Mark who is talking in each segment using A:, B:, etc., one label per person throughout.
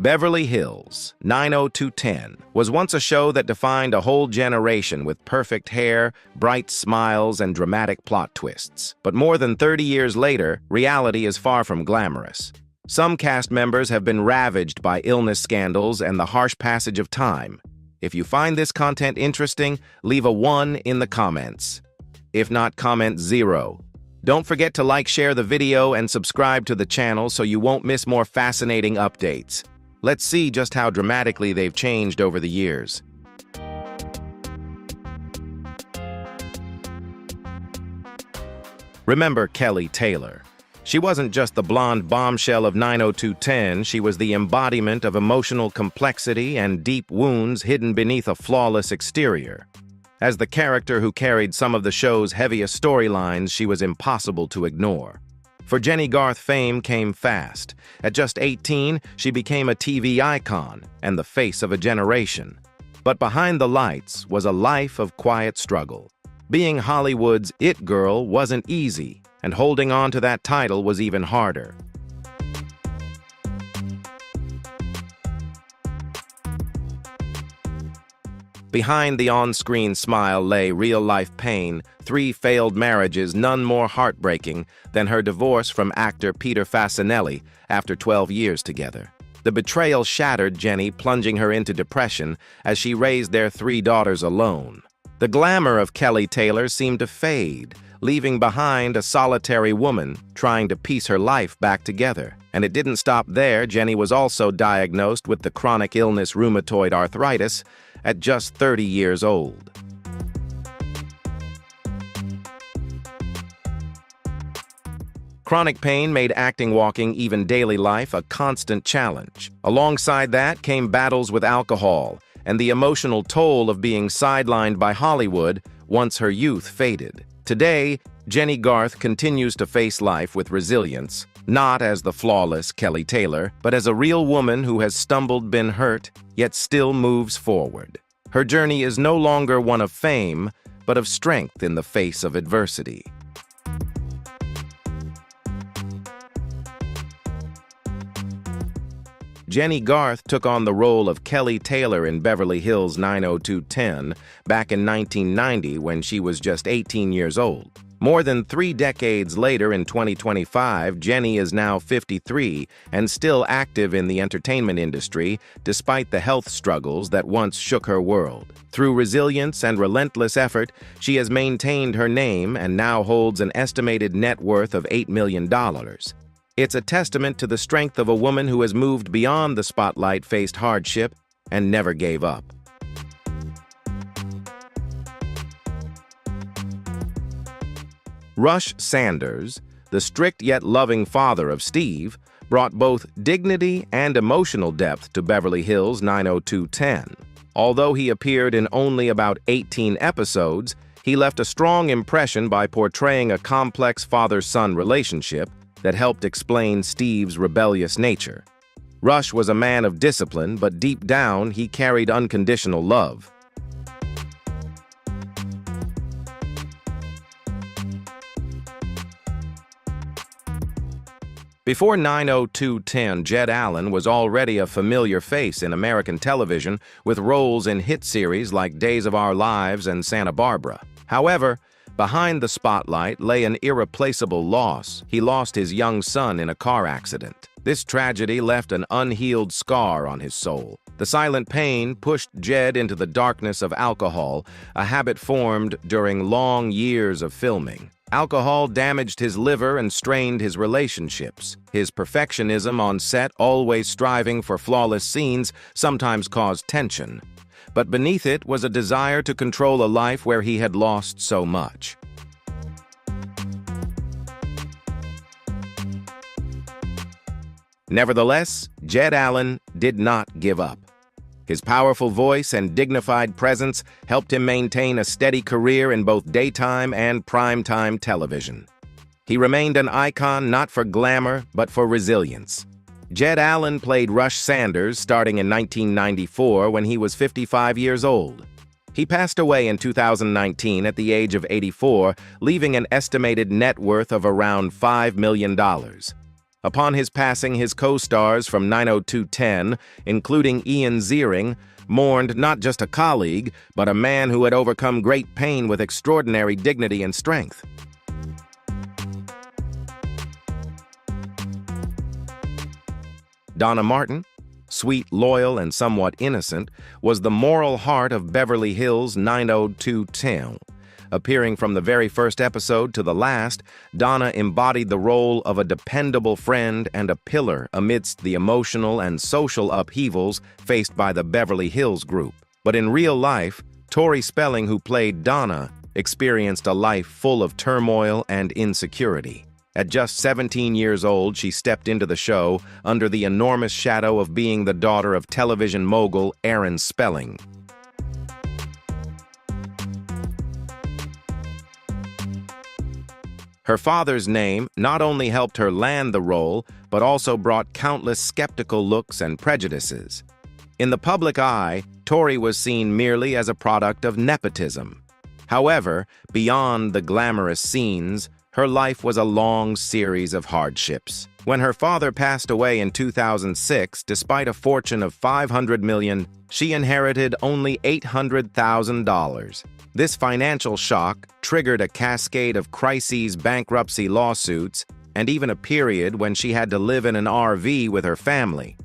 A: Beverly Hills, 90210, was once a show that defined a whole generation with perfect hair, bright smiles, and dramatic plot twists. But more than 30 years later, reality is far from glamorous. Some cast members have been ravaged by illness scandals and the harsh passage of time. If you find this content interesting, leave a 1 in the comments. If not, comment 0. Don't forget to like, share the video, and subscribe to the channel so you won't miss more fascinating updates. Let's see just how dramatically they've changed over the years. Remember Kelly Taylor. She wasn't just the blonde bombshell of 90210, she was the embodiment of emotional complexity and deep wounds hidden beneath a flawless exterior. As the character who carried some of the show's heaviest storylines, she was impossible to ignore. For Jenny Garth, fame came fast. At just 18, she became a TV icon and the face of a generation. But behind the lights was a life of quiet struggle. Being Hollywood's it girl wasn't easy, and holding on to that title was even harder. Behind the on-screen smile lay real-life pain, 3 failed marriages, none more heartbreaking than her divorce from actor Peter Facinelli after 12 years together. The betrayal shattered Jenny, plunging her into depression as she raised their 3 daughters alone. The glamour of Kelly Taylor seemed to fade, leaving behind a solitary woman trying to piece her life back together. And it didn't stop there. Jenny was also diagnosed with the chronic illness rheumatoid arthritis at just 30 years old. Chronic pain made acting, walking, even daily life a constant challenge. Alongside that came battles with alcohol and the emotional toll of being sidelined by Hollywood once her youth faded. Today, Jenny Garth continues to face life with resilience, not as the flawless Kelly Taylor, but as a real woman who has stumbled, been hurt, yet still moves forward. Her journey is no longer one of fame, but of strength in the face of adversity. Jenny Garth took on the role of Kelly Taylor in Beverly Hills 90210 back in 1990 when she was just 18 years old. More than 3 decades later, in 2025, Jenny is now 53 and still active in the entertainment industry despite the health struggles that once shook her world. Through resilience and relentless effort, she has maintained her name and now holds an estimated net worth of $8 million. It's a testament to the strength of a woman who has moved beyond the spotlight, faced hardship, and never gave up. Rush Sanders, the strict yet loving father of Steve, brought both dignity and emotional depth to Beverly Hills 90210. Although he appeared in only about 18 episodes, he left a strong impression by portraying a complex father-son relationship that helped explain Steve's rebellious nature. Rush was a man of discipline, but deep down, he carried unconditional love. Before 90210, Jed Allen was already a familiar face in American television with roles in hit series like Days of Our Lives and Santa Barbara. However, behind the spotlight lay an irreplaceable loss. He lost his young son in a car accident. This tragedy left an unhealed scar on his soul. The silent pain pushed Jed into the darkness of alcohol, a habit formed during long years of filming. Alcohol damaged his liver and strained his relationships. His perfectionism on set, always striving for flawless scenes, sometimes caused tension. But beneath it was a desire to control a life where he had lost so much. Nevertheless, Jed Allen did not give up. His powerful voice and dignified presence helped him maintain a steady career in both daytime and primetime television. He remained an icon not for glamour, but for resilience. Jed Allen played Rush Sanders starting in 1994 when he was 55 years old. He passed away in 2019 at the age of 84, leaving an estimated net worth of around $5 million. Upon his passing, his co-stars from 90210, including Ian Ziering, mourned not just a colleague, but a man who had overcome great pain with extraordinary dignity and strength. Donna Martin, sweet, loyal, and somewhat innocent, was the moral heart of Beverly Hills 90210. Appearing from the very first episode to the last, Donna embodied the role of a dependable friend and a pillar amidst the emotional and social upheavals faced by the Beverly Hills group. But in real life, Tori Spelling, who played Donna, experienced a life full of turmoil and insecurity. At just 17 years old, she stepped into the show under the enormous shadow of being the daughter of television mogul Aaron Spelling. Her father's name not only helped her land the role, but also brought countless skeptical looks and prejudices. In the public eye, Tori was seen merely as a product of nepotism. However, beyond the glamorous scenes, her life was a long series of hardships. When her father passed away in 2006, despite a fortune of $500 million, she inherited only $800,000. This financial shock triggered a cascade of crises, bankruptcy lawsuits, and even a period when she had to live in an RV with her family.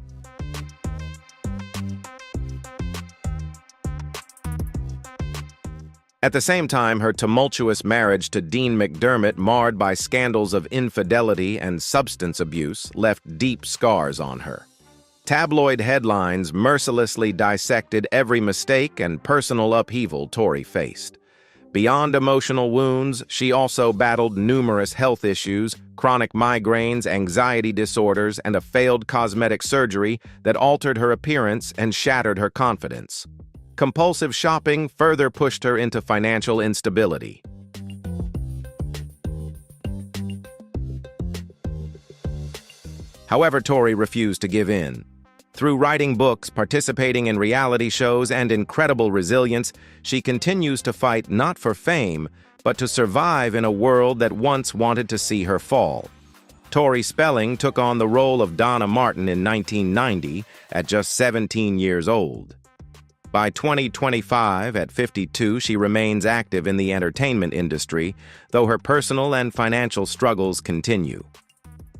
A: At the same time, her tumultuous marriage to Dean McDermott, marred by scandals of infidelity and substance abuse, left deep scars on her. Tabloid headlines mercilessly dissected every mistake and personal upheaval Tori faced. Beyond emotional wounds, she also battled numerous health issues, chronic migraines, anxiety disorders, and a failed cosmetic surgery that altered her appearance and shattered her confidence. Compulsive shopping further pushed her into financial instability. However, Tori refused to give in. Through writing books, participating in reality shows, and incredible resilience, she continues to fight not for fame, but to survive in a world that once wanted to see her fall. Tori Spelling took on the role of Donna Martin in 1990 at just 17 years old. By 2025, at 52, she remains active in the entertainment industry, though her personal and financial struggles continue.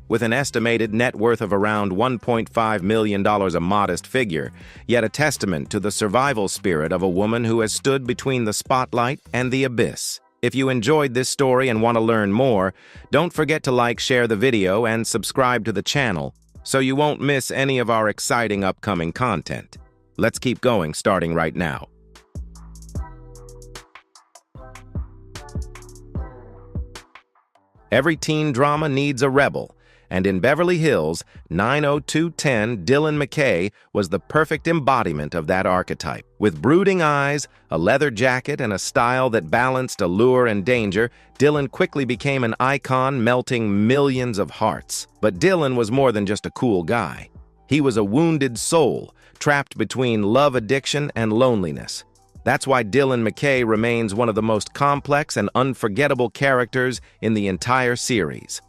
A: With an estimated net worth of around $1.5 million, a modest figure, yet a testament to the survival spirit of a woman who has stood between the spotlight and the abyss. If you enjoyed this story and want to learn more, don't forget to like, share the video, and subscribe to the channel so you won't miss any of our exciting upcoming content. Let's keep going, starting right now. Every teen drama needs a rebel, and in Beverly Hills, 90210, Dylan McKay was the perfect embodiment of that archetype. With brooding eyes, a leather jacket, and a style that balanced allure and danger, Dylan quickly became an icon, melting millions of hearts. But Dylan was more than just a cool guy. He was a wounded soul, trapped between love addiction and loneliness. That's why Dylan McKay remains one of the most complex and unforgettable characters in the entire series.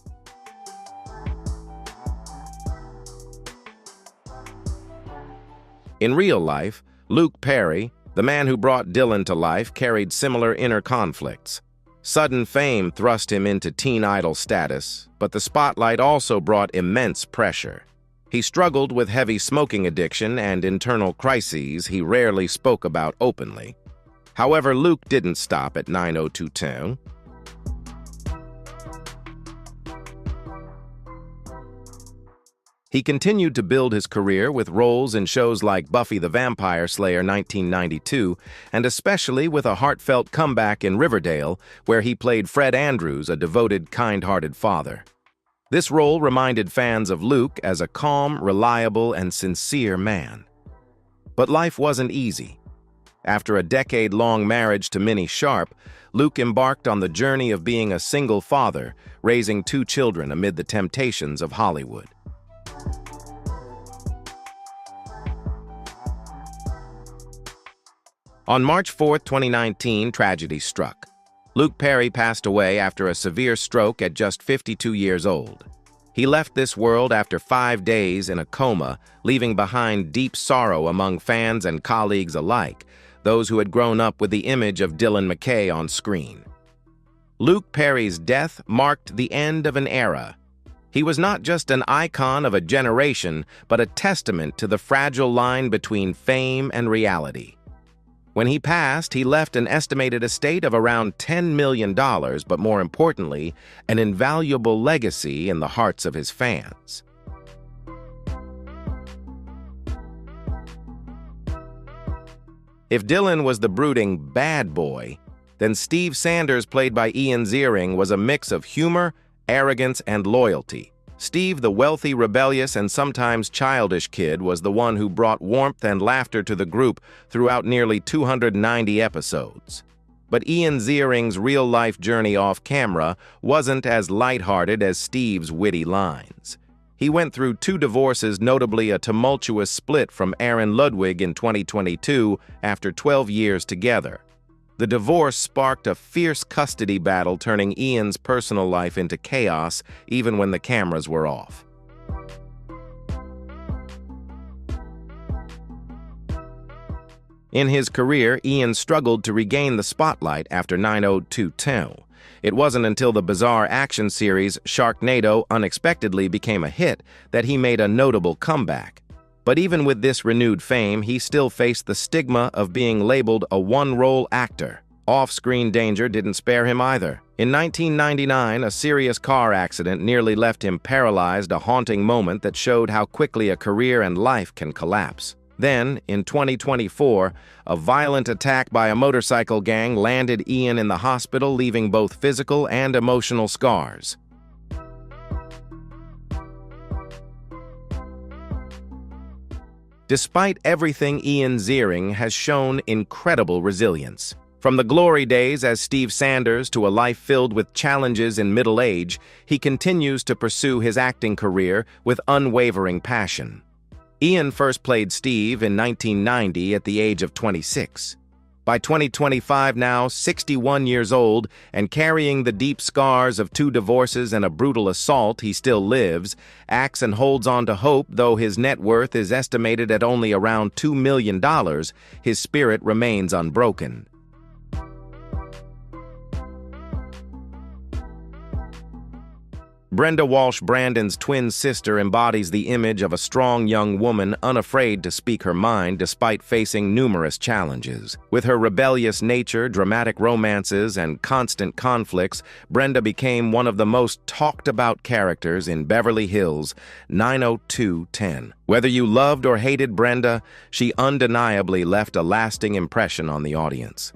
A: In real life, Luke Perry, the man who brought Dylan to life, carried similar inner conflicts. Sudden fame thrust him into teen idol status, but the spotlight also brought immense pressure. He struggled with heavy smoking addiction and internal crises he rarely spoke about openly. However, Luke didn't stop at 90210. He continued to build his career with roles in shows like Buffy the Vampire Slayer 1992, and especially with a heartfelt comeback in Riverdale, where he played Fred Andrews, a devoted, kind-hearted father. This role reminded fans of Luke as a calm, reliable, and sincere man. But life wasn't easy. After a decade-long marriage to Minnie Sharp, Luke embarked on the journey of being a single father, raising 2 children amid the temptations of Hollywood. On March 4, 2019, tragedy struck. Luke Perry passed away after a severe stroke at just 52 years old. He left this world after 5 days in a coma, leaving behind deep sorrow among fans and colleagues alike, those who had grown up with the image of Dylan McKay on screen. Luke Perry's death marked the end of an era. He was not just an icon of a generation, but a testament to the fragile line between fame and reality. When he passed, he left an estimated estate of around $10 million, but more importantly, an invaluable legacy in the hearts of his fans. If Dylan was the brooding bad boy, then Steve Sanders, played by Ian Ziering, was a mix of humor, arrogance, and loyalty. Steve, the wealthy, rebellious, and sometimes childish kid, was the one who brought warmth and laughter to the group throughout nearly 290 episodes. But Ian Ziering's real-life journey off-camera wasn't as lighthearted as Steve's witty lines. He went through 2 divorces, notably a tumultuous split from Aaron Ludwig in 2022 after 12 years together. The divorce sparked a fierce custody battle, turning Ian's personal life into chaos even when the cameras were off. In his career, Ian struggled to regain the spotlight after 90210. It wasn't until the bizarre action series Sharknado unexpectedly became a hit that he made a notable comeback. But even with this renewed fame, he still faced the stigma of being labeled a one-role actor. Off-screen danger didn't spare him either. In 1999, a serious car accident nearly left him paralyzed, a haunting moment that showed how quickly a career and life can collapse. Then, in 2024, a violent attack by a motorcycle gang landed Ian in the hospital, leaving both physical and emotional scars. Despite everything, Ian Ziering has shown incredible resilience. From the glory days as Steve Sanders to a life filled with challenges in middle age, he continues to pursue his acting career with unwavering passion. Ian first played Steve in 1990 at the age of 26. By 2025, now 61 years old and carrying the deep scars of 2 divorces and a brutal assault, he still lives, acts and holds on to hope. Though his net worth is estimated at only around $2 million, his spirit remains unbroken. Brenda Walsh, Brandon's twin sister, embodies the image of a strong young woman unafraid to speak her mind despite facing numerous challenges. With her rebellious nature, dramatic romances, and constant conflicts, Brenda became one of the most talked-about characters in Beverly Hills 90210. Whether you loved or hated Brenda, she undeniably left a lasting impression on the audience.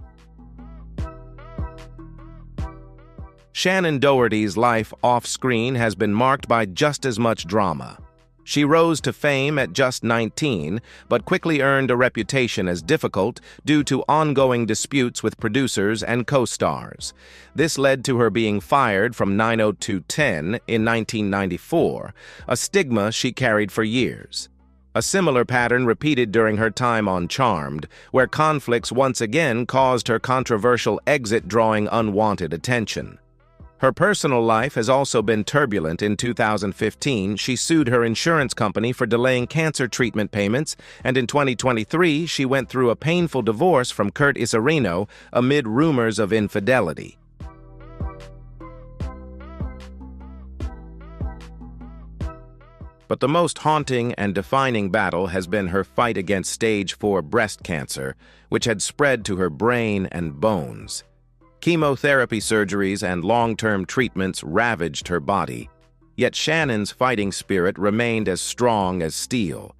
A: Shannen Doherty's life off-screen has been marked by just as much drama. She rose to fame at just 19, but quickly earned a reputation as difficult due to ongoing disputes with producers and co-stars. This led to her being fired from 90210 in 1994, a stigma she carried for years. A similar pattern repeated during her time on Charmed, where conflicts once again caused her controversial exit, drawing unwanted attention. Her personal life has also been turbulent. In 2015, she sued her insurance company for delaying cancer treatment payments, and in 2023, she went through a painful divorce from Kurt Iserino amid rumors of infidelity. But the most haunting and defining battle has been her fight against stage 4 breast cancer, which had spread to her brain and bones. Chemotherapy surgeries and long-term treatments ravaged her body, yet Shannen's fighting spirit remained as strong as steel.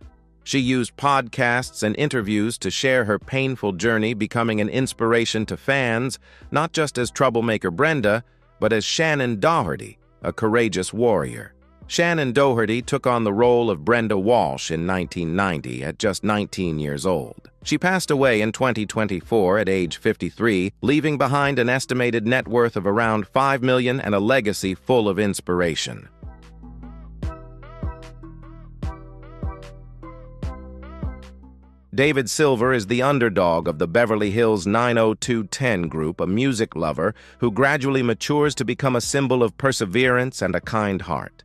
A: She used podcasts and interviews to share her painful journey, becoming an inspiration to fans, not just as troublemaker Brenda, but as Shannen Doherty, a courageous warrior. Shannen Doherty took on the role of Brenda Walsh in 1990 at just 19 years old. She passed away in 2024 at age 53, leaving behind an estimated net worth of around $5 million and a legacy full of inspiration. David Silver is the underdog of the Beverly Hills 90210 group, a music lover who gradually matures to become a symbol of perseverance and a kind heart.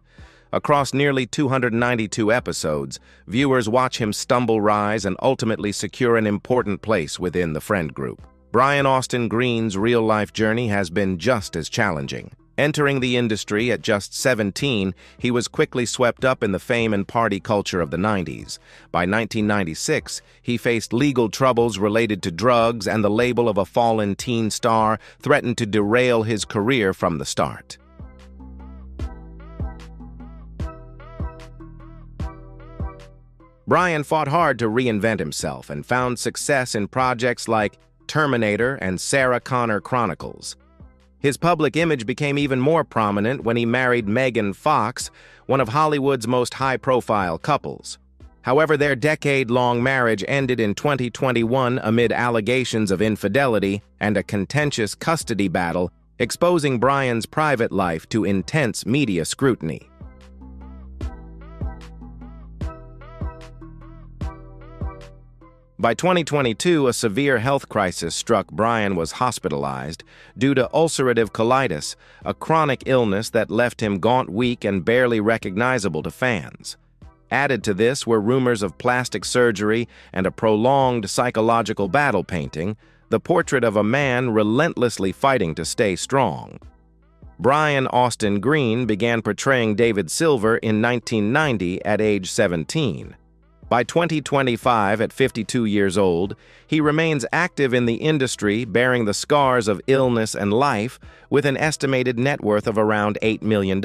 A: Across nearly 292 episodes, viewers watch him stumble, rise, and ultimately secure an important place within the friend group. Brian Austin Green's real-life journey has been just as challenging. Entering the industry at just 17, he was quickly swept up in the fame and party culture of the 90s. By 1996, he faced legal troubles related to drugs, and the label of a fallen teen star threatened to derail his career from the start. Brian fought hard to reinvent himself and found success in projects like Terminator and Sarah Connor Chronicles. His public image became even more prominent when he married Megan Fox, one of Hollywood's most high-profile couples. However, their decade-long marriage ended in 2021 amid allegations of infidelity and a contentious custody battle, exposing Brian's private life to intense media scrutiny. By 2022, a severe health crisis struck. Brian was hospitalized due to ulcerative colitis, a chronic illness that left him gaunt, weak, and barely recognizable to fans. Added to this were rumors of plastic surgery and a prolonged psychological battle, painting the portrait of a man relentlessly fighting to stay strong. Brian Austin Green began portraying David Silver in 1990 at age 17. By 2025, at 52 years old, he remains active in the industry, bearing the scars of illness and life, with an estimated net worth of around $8 million.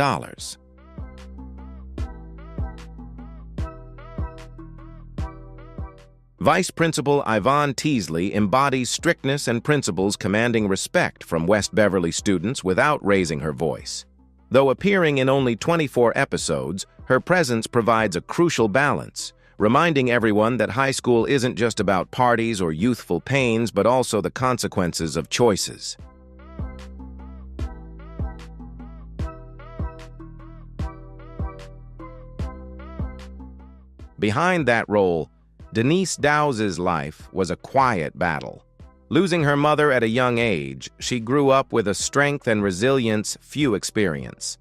A: Vice Principal Yvonne Teasley embodies strictness and principles, commanding respect from West Beverly students without raising her voice. Though appearing in only 24 episodes, her presence provides a crucial balance, reminding everyone that high school isn't just about parties or youthful pains, but also the consequences of choices. Behind that role, Denise Dowse's life was a quiet battle. Losing her mother at a young age, she grew up with a strength and resilience few experience.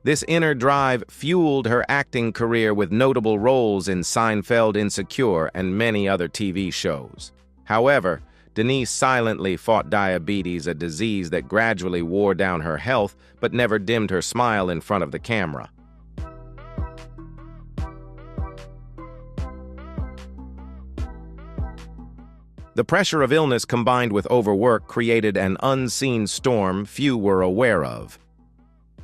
A: This inner drive fueled her acting career with notable roles in Seinfeld, Insecure, and many other TV shows. However, Denise silently fought diabetes, a disease that gradually wore down her health but never dimmed her smile in front of the camera. The pressure of illness combined with overwork created an unseen storm few were aware of.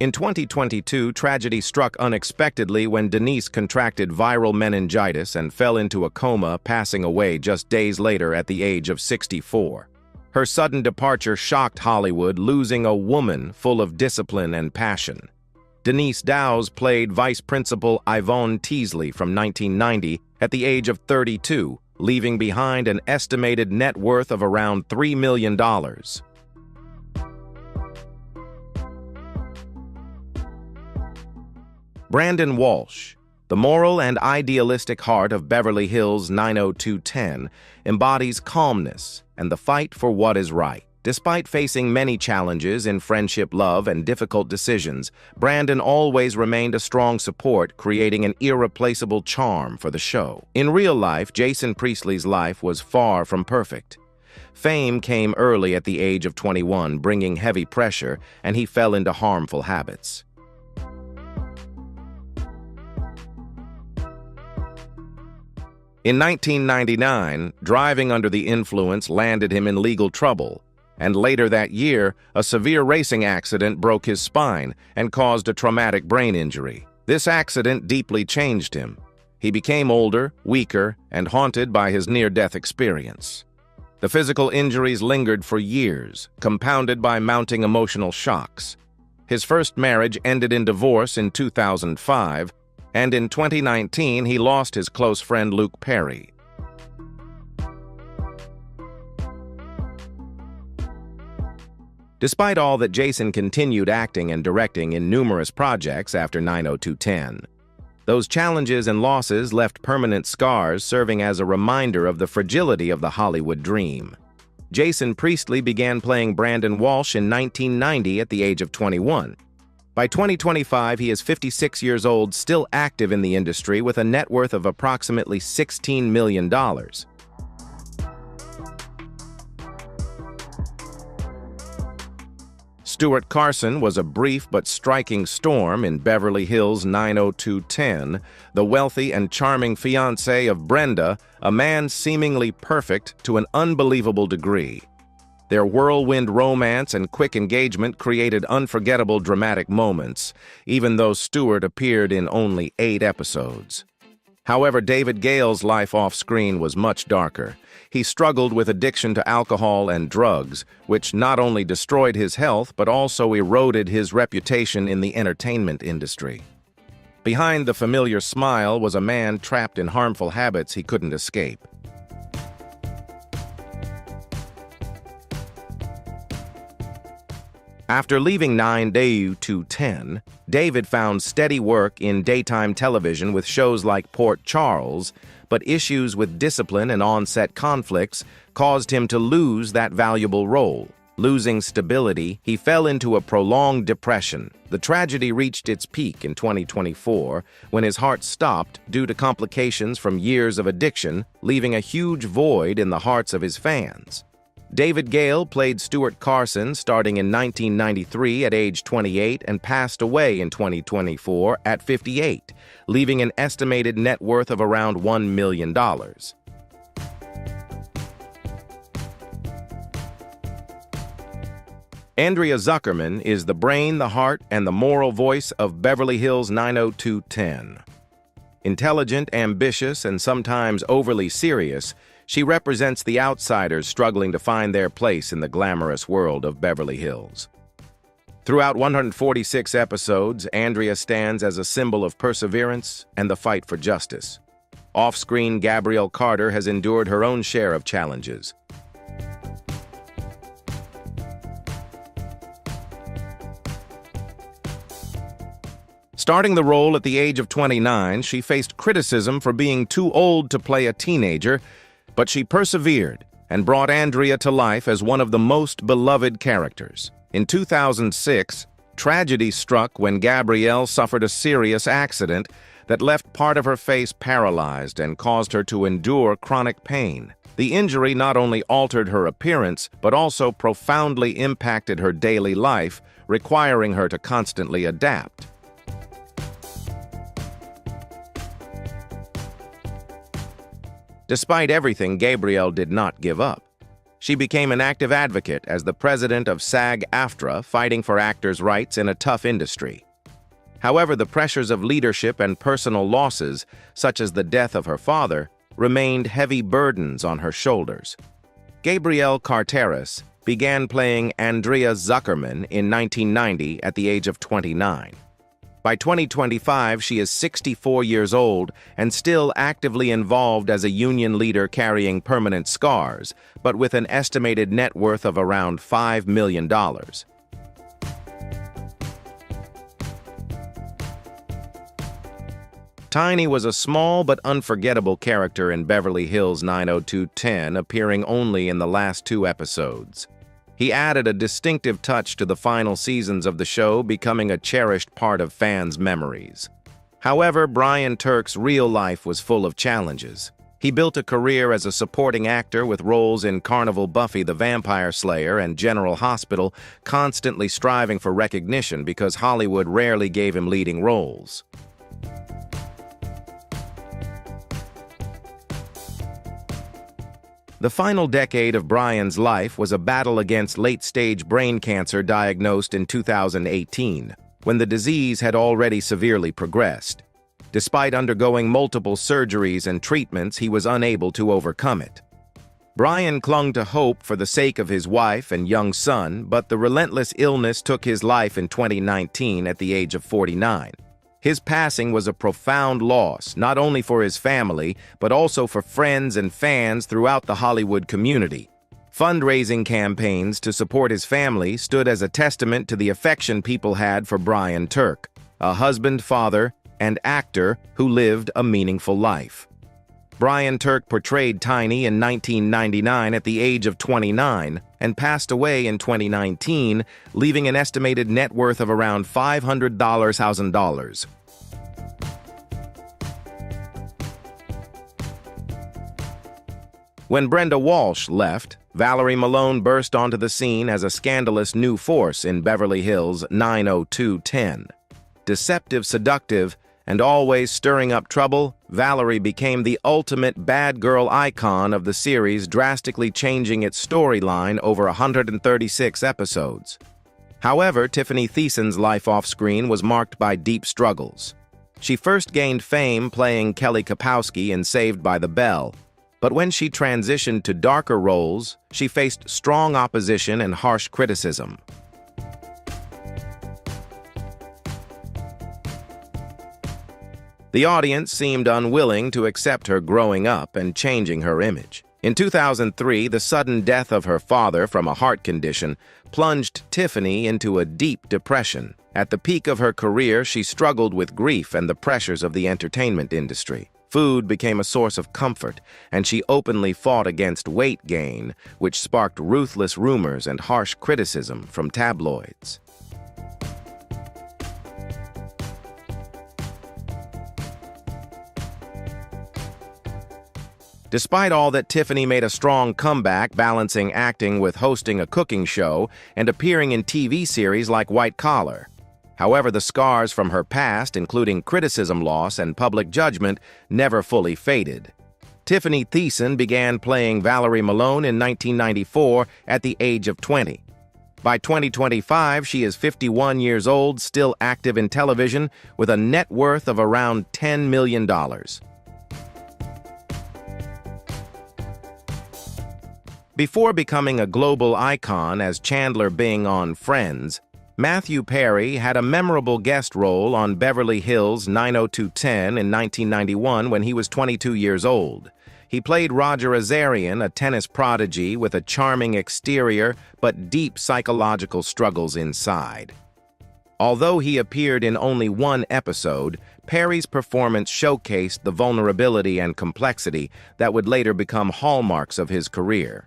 A: In 2022, tragedy struck unexpectedly when Denise contracted viral meningitis and fell into a coma, passing away just days later at the age of 64. Her sudden departure shocked Hollywood, losing a woman full of discipline and passion. Denise Dowse played Vice Principal Yvonne Teasley from 1990 at the age of 32, leaving behind an estimated net worth of around $3 million. Brandon Walsh, the moral and idealistic heart of Beverly Hills 90210, embodies calmness and the fight for what is right. Despite facing many challenges in friendship, love, and difficult decisions, Brandon always remained a strong support, creating an irreplaceable charm for the show. In real life, Jason Priestley's life was far from perfect. Fame came early at the age of 21, bringing heavy pressure, and he fell into harmful habits. In 1999, driving under the influence landed him in legal trouble, and later that year, a severe racing accident broke his spine and caused a traumatic brain injury. This accident deeply changed him. He became older, weaker, and haunted by his near-death experience. The physical injuries lingered for years, compounded by mounting emotional shocks. His first marriage ended in divorce in 2005, and in 2019 he lost his close friend Luke Perry. Despite all that, Jason continued acting and directing in numerous projects after 90210. Those challenges and losses left permanent scars, serving as a reminder of the fragility of the Hollywood dream. Jason Priestley began playing Brandon Walsh in 1990 at the age of 21. By 2025, he is 56 years old, still active in the industry with a net worth of approximately $16 million. Stuart Carson was a brief but striking storm in Beverly Hills 90210, the wealthy and charming fiancé of Brenda, a man seemingly perfect to an unbelievable degree. Their whirlwind romance and quick engagement created unforgettable dramatic moments, even though Stuart appeared in only 8 episodes. However, David Gale's life off-screen was much darker. He struggled with addiction to alcohol and drugs, which not only destroyed his health but also eroded his reputation in the entertainment industry. Behind the familiar smile was a man trapped in harmful habits he couldn't escape. After leaving 90210, David found steady work in daytime television with shows like Port Charles, but issues with discipline and on-set conflicts caused him to lose that valuable role. Losing stability, he fell into a prolonged depression. The tragedy reached its peak in 2024 when his heart stopped due to complications from years of addiction, leaving a huge void in the hearts of his fans. David Gale played Stuart Carson starting in 1993 at age 28 and passed away in 2024 at 58, leaving an estimated net worth of around $1 million. Andrea Zuckerman is the brain, the heart, and the moral voice of Beverly Hills 90210. Intelligent, ambitious, and sometimes overly serious, she represents the outsiders struggling to find their place in the glamorous world of Beverly Hills. Throughout 146 episodes, Andrea stands as a symbol of perseverance and the fight for justice. Off-screen, Gabrielle Carter has endured her own share of challenges. Starting the role at the age of 29, she faced criticism for being too old to play a teenager, but she persevered and brought Andrea to life as one of the most beloved characters. In 2006, tragedy struck when Gabrielle suffered a serious accident that left part of her face paralyzed and caused her to endure chronic pain. The injury not only altered her appearance, but also profoundly impacted her daily life, requiring her to constantly adapt. Despite everything, Gabrielle did not give up. She became an active advocate as the president of SAG-AFTRA, fighting for actors' rights in a tough industry. However, the pressures of leadership and personal losses, such as the death of her father, remained heavy burdens on her shoulders. Gabrielle Carteris began playing Andrea Zuckerman in 1990 at the age of 29. By 2025, she is 64 years old and still actively involved as a union leader carrying permanent scars, but with an estimated net worth of around $5 million. Tiny was a small but unforgettable character in Beverly Hills 90210, appearing only in the last 2 episodes. He added a distinctive touch to the final seasons of the show, becoming a cherished part of fans' memories. However, Brian Turk's real life was full of challenges. He built a career as a supporting actor with roles in Carnival, Buffy the Vampire Slayer, and General Hospital, constantly striving for recognition because Hollywood rarely gave him leading roles. The final decade of Brian's life was a battle against late-stage brain cancer diagnosed in 2018, when the disease had already severely progressed. Despite undergoing multiple surgeries and treatments, he was unable to overcome it. Brian clung to hope for the sake of his wife and young son, but the relentless illness took his life in 2019 at the age of 49. His passing was a profound loss, not only for his family, but also for friends and fans throughout the Hollywood community. Fundraising campaigns to support his family stood as a testament to the affection people had for Brian Turk, a husband, father, and actor who lived a meaningful life. Brian Turk portrayed Tiny in 1999 at the age of 29 and passed away in 2019, leaving an estimated net worth of around $500,000. When Brenda Walsh left, Valerie Malone burst onto the scene as a scandalous new force in Beverly Hills 90210. Deceptive, seductive, and always stirring up trouble, Valerie became the ultimate bad girl icon of the series, drastically changing its storyline over 136 episodes. However, Tiffany Thiessen's life off-screen was marked by deep struggles. She first gained fame playing Kelly Kapowski in Saved by the Bell, but when she transitioned to darker roles, she faced strong opposition and harsh criticism. The audience seemed unwilling to accept her growing up and changing her image. In 2003, the sudden death of her father from a heart condition plunged Tiffany into a deep depression. At the peak of her career, she struggled with grief and the pressures of the entertainment industry. Food became a source of comfort, and she openly fought against weight gain, which sparked ruthless rumors and harsh criticism from tabloids. Despite all that, Tiffany made a strong comeback, balancing acting with hosting a cooking show and appearing in TV series like White Collar. However, the scars from her past, including criticism loss and public judgment, never fully faded. Tiffany Thiessen began playing Valerie Malone in 1994 at the age of 20. By 2025, she is 51 years old, still active in television, with a net worth of around $10 million. Before becoming a global icon as Chandler Bing on Friends, Matthew Perry had a memorable guest role on Beverly Hills 90210 in 1991 when he was 22 years old. He played Roger Azarian, a tennis prodigy with a charming exterior but deep psychological struggles inside. Although he appeared in only one episode, Perry's performance showcased the vulnerability and complexity that would later become hallmarks of his career.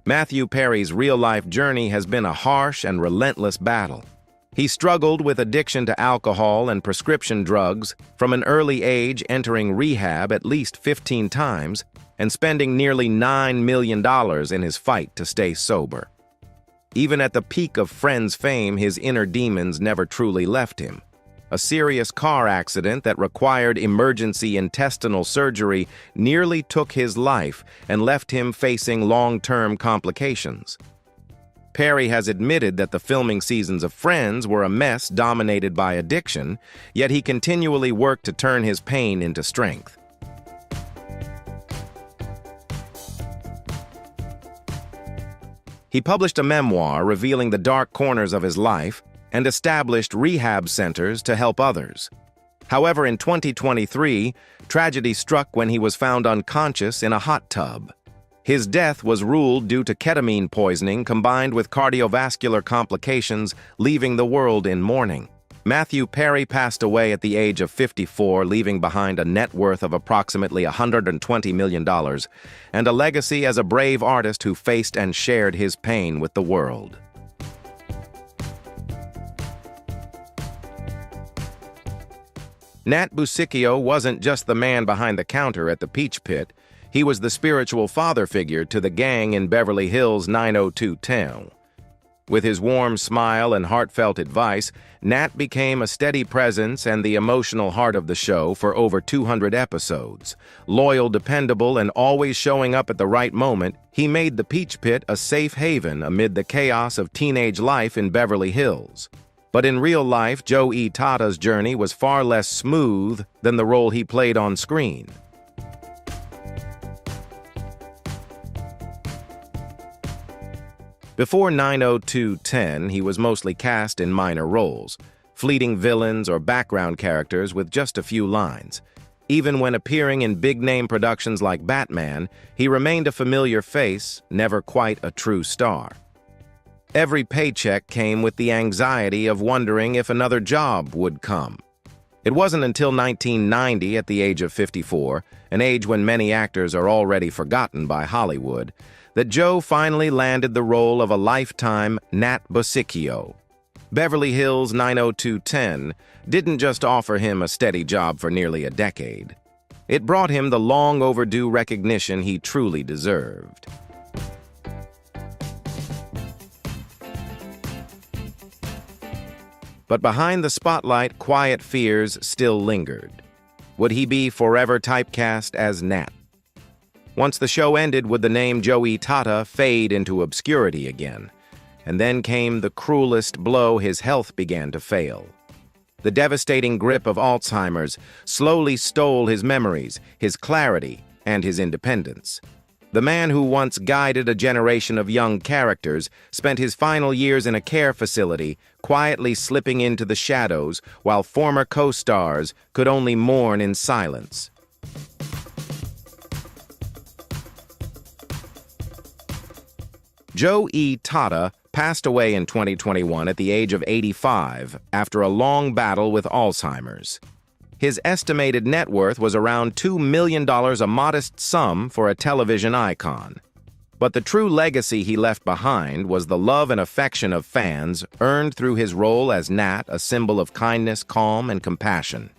A: Matthew Perry's real-life journey has been a harsh and relentless battle. He struggled with addiction to alcohol and prescription drugs, from an early age entering rehab at least 15 times and spending nearly $9 million in his fight to stay sober. Even at the peak of Friends fame, his inner demons never truly left him. A serious car accident that required emergency intestinal surgery nearly took his life and left him facing long-term complications. Perry has admitted that the filming seasons of Friends were a mess dominated by addiction, yet he continually worked to turn his pain into strength. He published a memoir revealing the dark corners of his life and established rehab centers to help others. However, in 2023, tragedy struck when he was found unconscious in a hot tub. His death was ruled due to ketamine poisoning combined with cardiovascular complications, leaving the world in mourning. Matthew Perry passed away at the age of 54, leaving behind a net worth of approximately $120 million and a legacy as a brave artist who faced and shared his pain with the world. Nat Busicchio wasn't just the man behind the counter at the Peach Pit. He was the spiritual father figure to the gang in Beverly Hills 90210. With his warm smile and heartfelt advice, Nat became a steady presence and the emotional heart of the show for over 200 episodes. Loyal, dependable, and always showing up at the right moment, he made the Peach Pit a safe haven amid the chaos of teenage life in Beverly Hills. But in real life, Joe E. Tata's journey was far less smooth than the role he played on screen. Before 90210, he was mostly cast in minor roles, fleeting villains or background characters with just a few lines. Even when appearing in big-name productions like Batman, he remained a familiar face, never quite a true star. Every paycheck came with the anxiety of wondering if another job would come. It wasn't until 1990, at the age of 54, an age when many actors are already forgotten by Hollywood, that Joe finally landed the role of a lifetime Nat Busicchio. Beverly Hills 90210 didn't just offer him a steady job for nearly a decade. It brought him the long-overdue recognition he truly deserved. But behind the spotlight, quiet fears still lingered. Would he be forever typecast as Nat? Once the show ended, would the name Joey Tata fade into obscurity again? And then came the cruelest blow: his health began to fail. The devastating grip of Alzheimer's slowly stole his memories, his clarity, and his independence. The man who once guided a generation of young characters spent his final years in a care facility, quietly slipping into the shadows while former co-stars could only mourn in silence. Joe E. Tata passed away in 2021 at the age of 85 after a long battle with Alzheimer's. His estimated net worth was around $2 million, a modest sum for a television icon. But the true legacy he left behind was the love and affection of fans earned through his role as Nat, a symbol of kindness, calm, and compassion.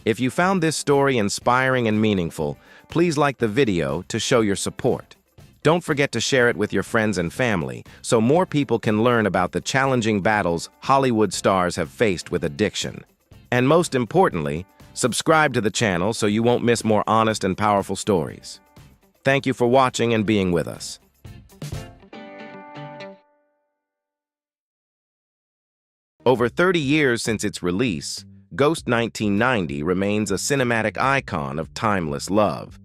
A: If you found this story inspiring and meaningful, please like the video to show your support. Don't forget to share it with your friends and family so more people can learn about the challenging battles Hollywood stars have faced with addiction. And most importantly, subscribe to the channel so you won't miss more honest and powerful stories. Thank you for watching and being with us. Over 30 years since its release, Ghost 1990 remains a cinematic icon of timeless love.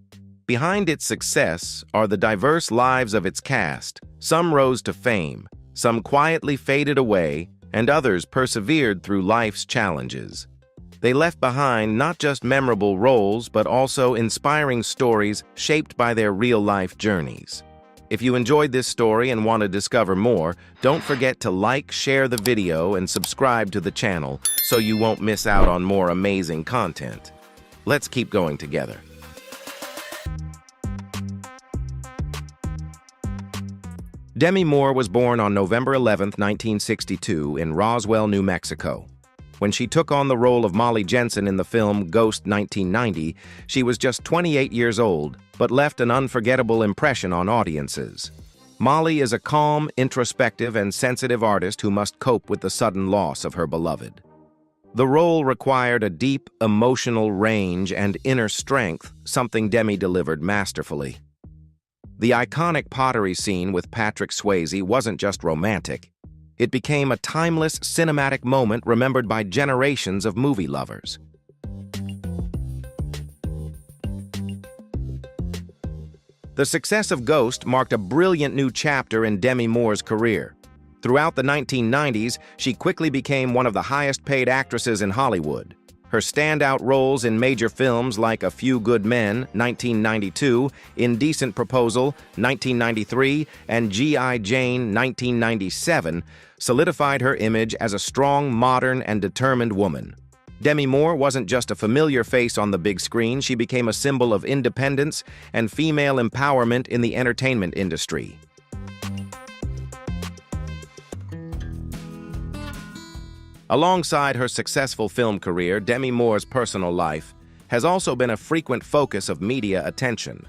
A: Behind its success are the diverse lives of its cast. Some rose to fame, some quietly faded away, and others persevered through life's challenges. They left behind not just memorable roles, but also inspiring stories shaped by their real-life journeys. If you enjoyed this story and want to discover more, don't forget to like, share the video, and subscribe to the channel so you won't miss out on more amazing content. Let's keep going together. Demi Moore was born on November 11, 1962, in Roswell, New Mexico. When she took on the role of Molly Jensen in the film Ghost 1990, she was just 28 years old, but left an unforgettable impression on audiences. Molly is a calm, introspective, and sensitive artist who must cope with the sudden loss of her beloved. The role required a deep, emotional range and inner strength, something Demi delivered masterfully. The iconic pottery scene with Patrick Swayze wasn't just romantic. It became a timeless cinematic moment remembered by generations of movie lovers. The success of Ghost marked a brilliant new chapter in Demi Moore's career. Throughout the 1990s, she quickly became one of the highest-paid actresses in Hollywood. Her standout roles in major films like A Few Good Men, 1992, Indecent Proposal, 1993, and G.I. Jane, 1997, solidified her image as a strong, modern, and determined woman. Demi Moore wasn't just a familiar face on the big screen, she became a symbol of independence and female empowerment in the entertainment industry. Alongside her successful film career, Demi Moore's personal life has also been a frequent focus of media attention.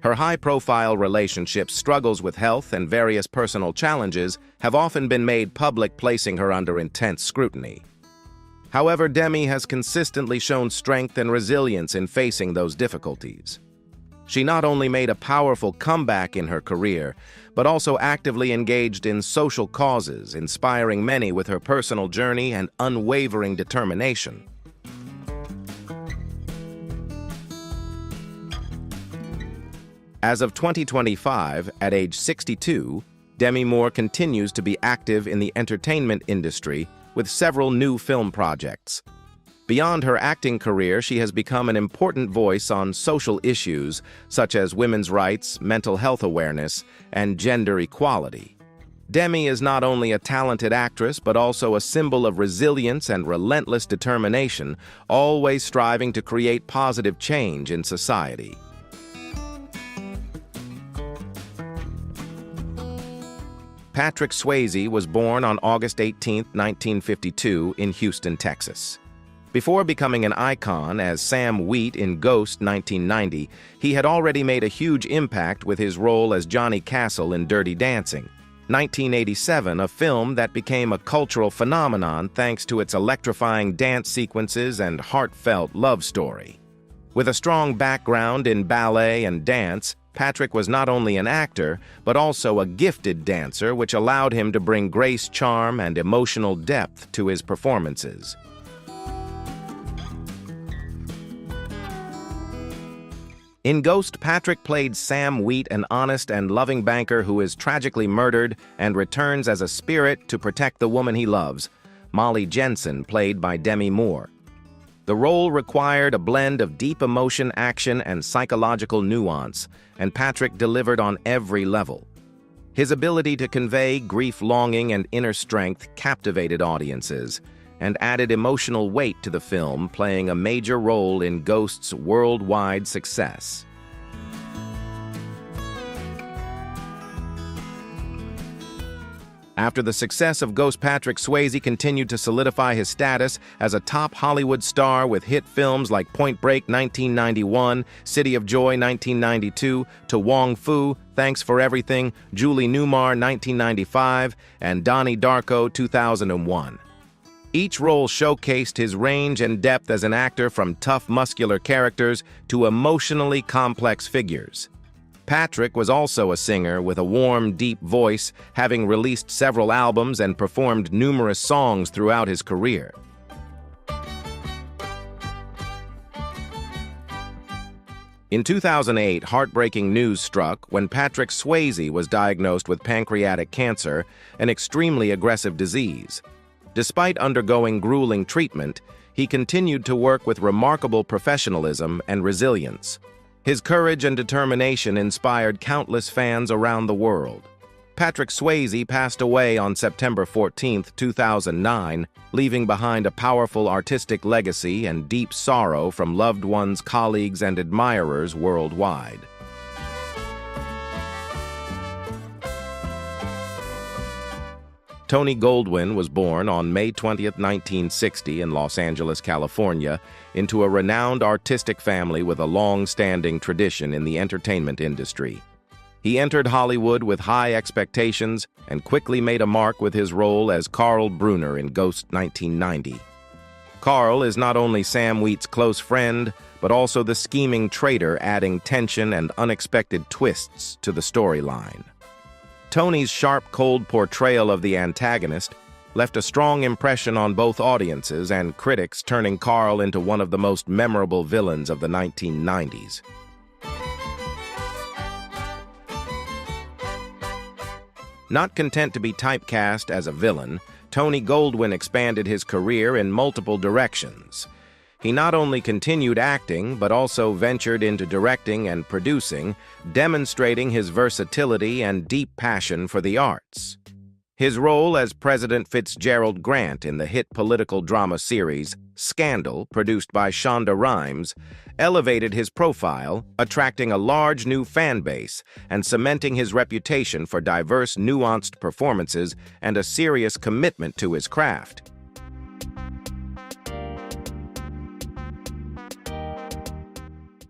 A: Her high-profile relationships, struggles with health, and various personal challenges have often been made public, placing her under intense scrutiny. However, Demi has consistently shown strength and resilience in facing those difficulties. She not only made a powerful comeback in her career, but also actively engaged in social causes, inspiring many with her personal journey and unwavering determination. As of 2025, at age 62, Demi Moore continues to be active in the entertainment industry with several new film projects. Beyond her acting career, she has become an important voice on social issues such as women's rights, mental health awareness, and gender equality. Demi is not only a talented actress, but also a symbol of resilience and relentless determination, always striving to create positive change in society. Patrick Swayze was born on August 18, 1952, in Houston, Texas. Before becoming an icon as Sam Wheat in Ghost 1990, he had already made a huge impact with his role as Johnny Castle in Dirty Dancing, 1987, a film that became a cultural phenomenon thanks to its electrifying dance sequences and heartfelt love story. With a strong background in ballet and dance, Patrick was not only an actor, but also a gifted dancer, which allowed him to bring grace, charm, and emotional depth to his performances. In Ghost, Patrick played Sam Wheat, an honest and loving banker who is tragically murdered and returns as a spirit to protect the woman he loves, Molly Jensen, played by Demi Moore. The role required a blend of deep emotion, action, and psychological nuance, and Patrick delivered on every level. His ability to convey grief, longing, and inner strength captivated audiences and added emotional weight to the film, playing a major role in Ghost's worldwide success. After the success of Ghost, Patrick Swayze continued to solidify his status as a top Hollywood star with hit films like Point Break 1991, City of Joy 1992, To Wong Fu, Thanks for Everything, Julie Newmar 1995, and Donnie Darko 2001. Each role showcased his range and depth as an actor, from tough, muscular characters to emotionally complex figures. Patrick was also a singer with a warm, deep voice, having released several albums and performed numerous songs throughout his career. In 2008, heartbreaking news struck when Patrick Swayze was diagnosed with pancreatic cancer, an extremely aggressive disease. Despite undergoing grueling treatment, he continued to work with remarkable professionalism and resilience. His courage and determination inspired countless fans around the world. Patrick Swayze passed away on September 14, 2009, leaving behind a powerful artistic legacy and deep sorrow from loved ones, colleagues, and admirers worldwide. Tony Goldwyn was born on May 20, 1960 in Los Angeles, California, into a renowned artistic family with a long-standing tradition in the entertainment industry. He entered Hollywood with high expectations and quickly made a mark with his role as Carl Bruner in Ghost 1990. Carl is not only Sam Wheat's close friend, but also the scheming traitor, adding tension and unexpected twists to the storyline. Tony's sharp, cold portrayal of the antagonist left a strong impression on both audiences and critics, turning Carl into one of the most memorable villains of the 1990s. Not content to be typecast as a villain, Tony Goldwyn expanded his career in multiple directions. He not only continued acting, but also ventured into directing and producing, demonstrating his versatility and deep passion for the arts. His role as President Fitzgerald Grant in the hit political drama series Scandal, produced by Shonda Rhimes, elevated his profile, attracting a large new fan base and cementing his reputation for diverse, nuanced performances and a serious commitment to his craft.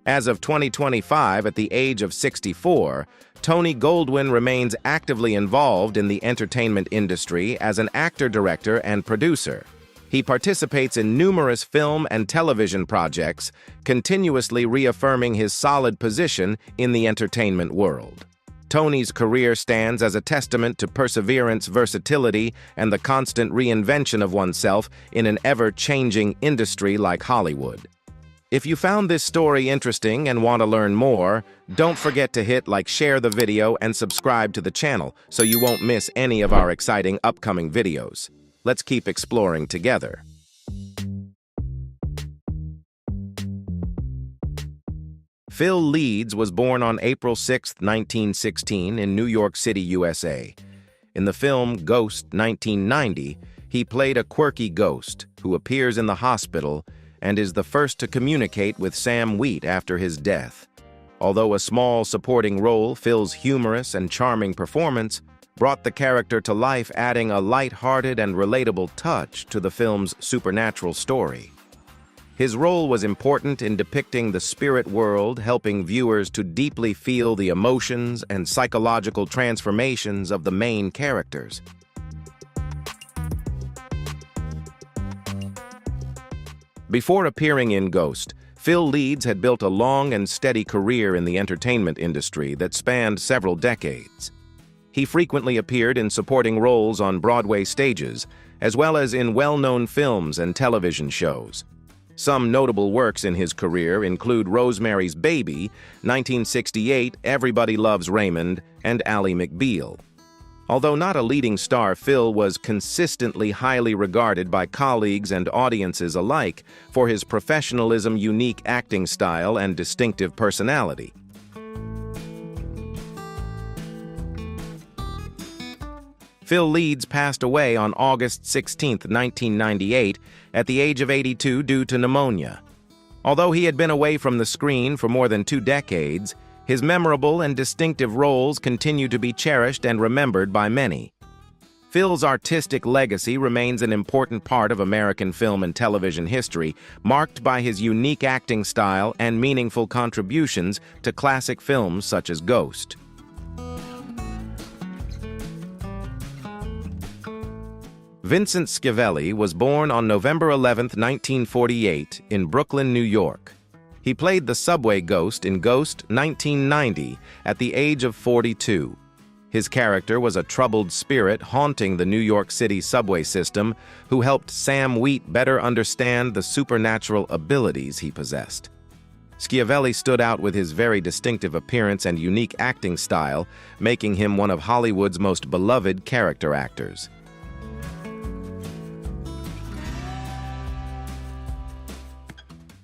A: As of 2025, at the age of 64, Tony Goldwyn remains actively involved in the entertainment industry as an actor, director, and producer. He participates in numerous film and television projects, continuously reaffirming his solid position in the entertainment world. Tony's career stands as a testament to perseverance, versatility, and the constant reinvention of oneself in an ever-changing industry like Hollywood. If you found this story interesting and want to learn more, don't forget to hit like, share the video, and subscribe to the channel so you won't miss any of our exciting upcoming videos. Let's keep exploring together. Phil Leeds was born on April 6, 1916, in New York City, USA. In the film Ghost, 1990, he played a quirky ghost who appears in the hospital and is the first to communicate with Sam Wheat after his death. Although a small supporting role, Phil's humorous and charming performance brought the character to life, adding a light-hearted and relatable touch to the film's supernatural story. His role was important in depicting the spirit world, helping viewers to deeply feel the emotions and psychological transformations of the main characters. Before appearing in Ghost, Phil Leeds had built a long and steady career in the entertainment industry that spanned several decades. He frequently appeared in supporting roles on Broadway stages, as well as in well-known films and television shows. Some notable works in his career include Rosemary's Baby, 1968, Everybody Loves Raymond, and Ally McBeal. Although not a leading star, Phil was consistently highly regarded by colleagues and audiences alike for his professionalism, unique acting style, and distinctive personality. Phil Leeds passed away on August 16, 1998, at the age of 82 due to pneumonia. Although he had been away from the screen for more than 2 decades, his memorable and distinctive roles continue to be cherished and remembered by many. Phil's artistic legacy remains an important part of American film and television history, marked by his unique acting style and meaningful contributions to classic films such as Ghost. Vincent Schiavelli was born on November 11, 1948, in Brooklyn, New York. He played the subway ghost in Ghost 1990 at the age of 42. His character was a troubled spirit haunting the New York City subway system who helped Sam Wheat better understand the supernatural abilities he possessed. Schiavelli stood out with his very distinctive appearance and unique acting style, making him one of Hollywood's most beloved character actors.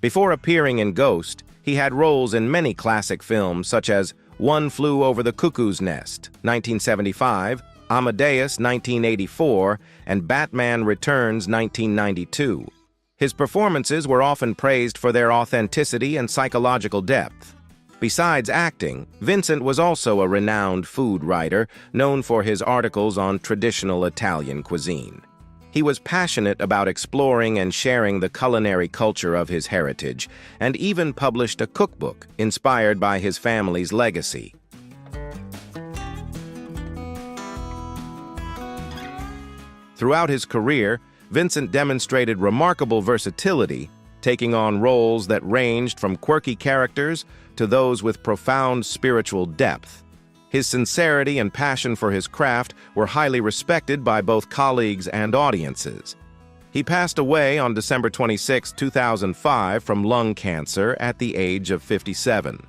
A: Before appearing in Ghost, he had roles in many classic films such as One Flew Over the Cuckoo's Nest, 1975, Amadeus, 1984, and Batman Returns, 1992. His performances were often praised for their authenticity and psychological depth. Besides acting, Vincent was also a renowned food writer, known for his articles on traditional Italian cuisine. He was passionate about exploring and sharing the culinary culture of his heritage, and even published a cookbook inspired by his family's legacy. Throughout his career, Vincent demonstrated remarkable versatility, taking on roles that ranged from quirky characters to those with profound spiritual depth. His sincerity and passion for his craft were highly respected by both colleagues and audiences. He passed away on December 26, 2005 from lung cancer at the age of 57.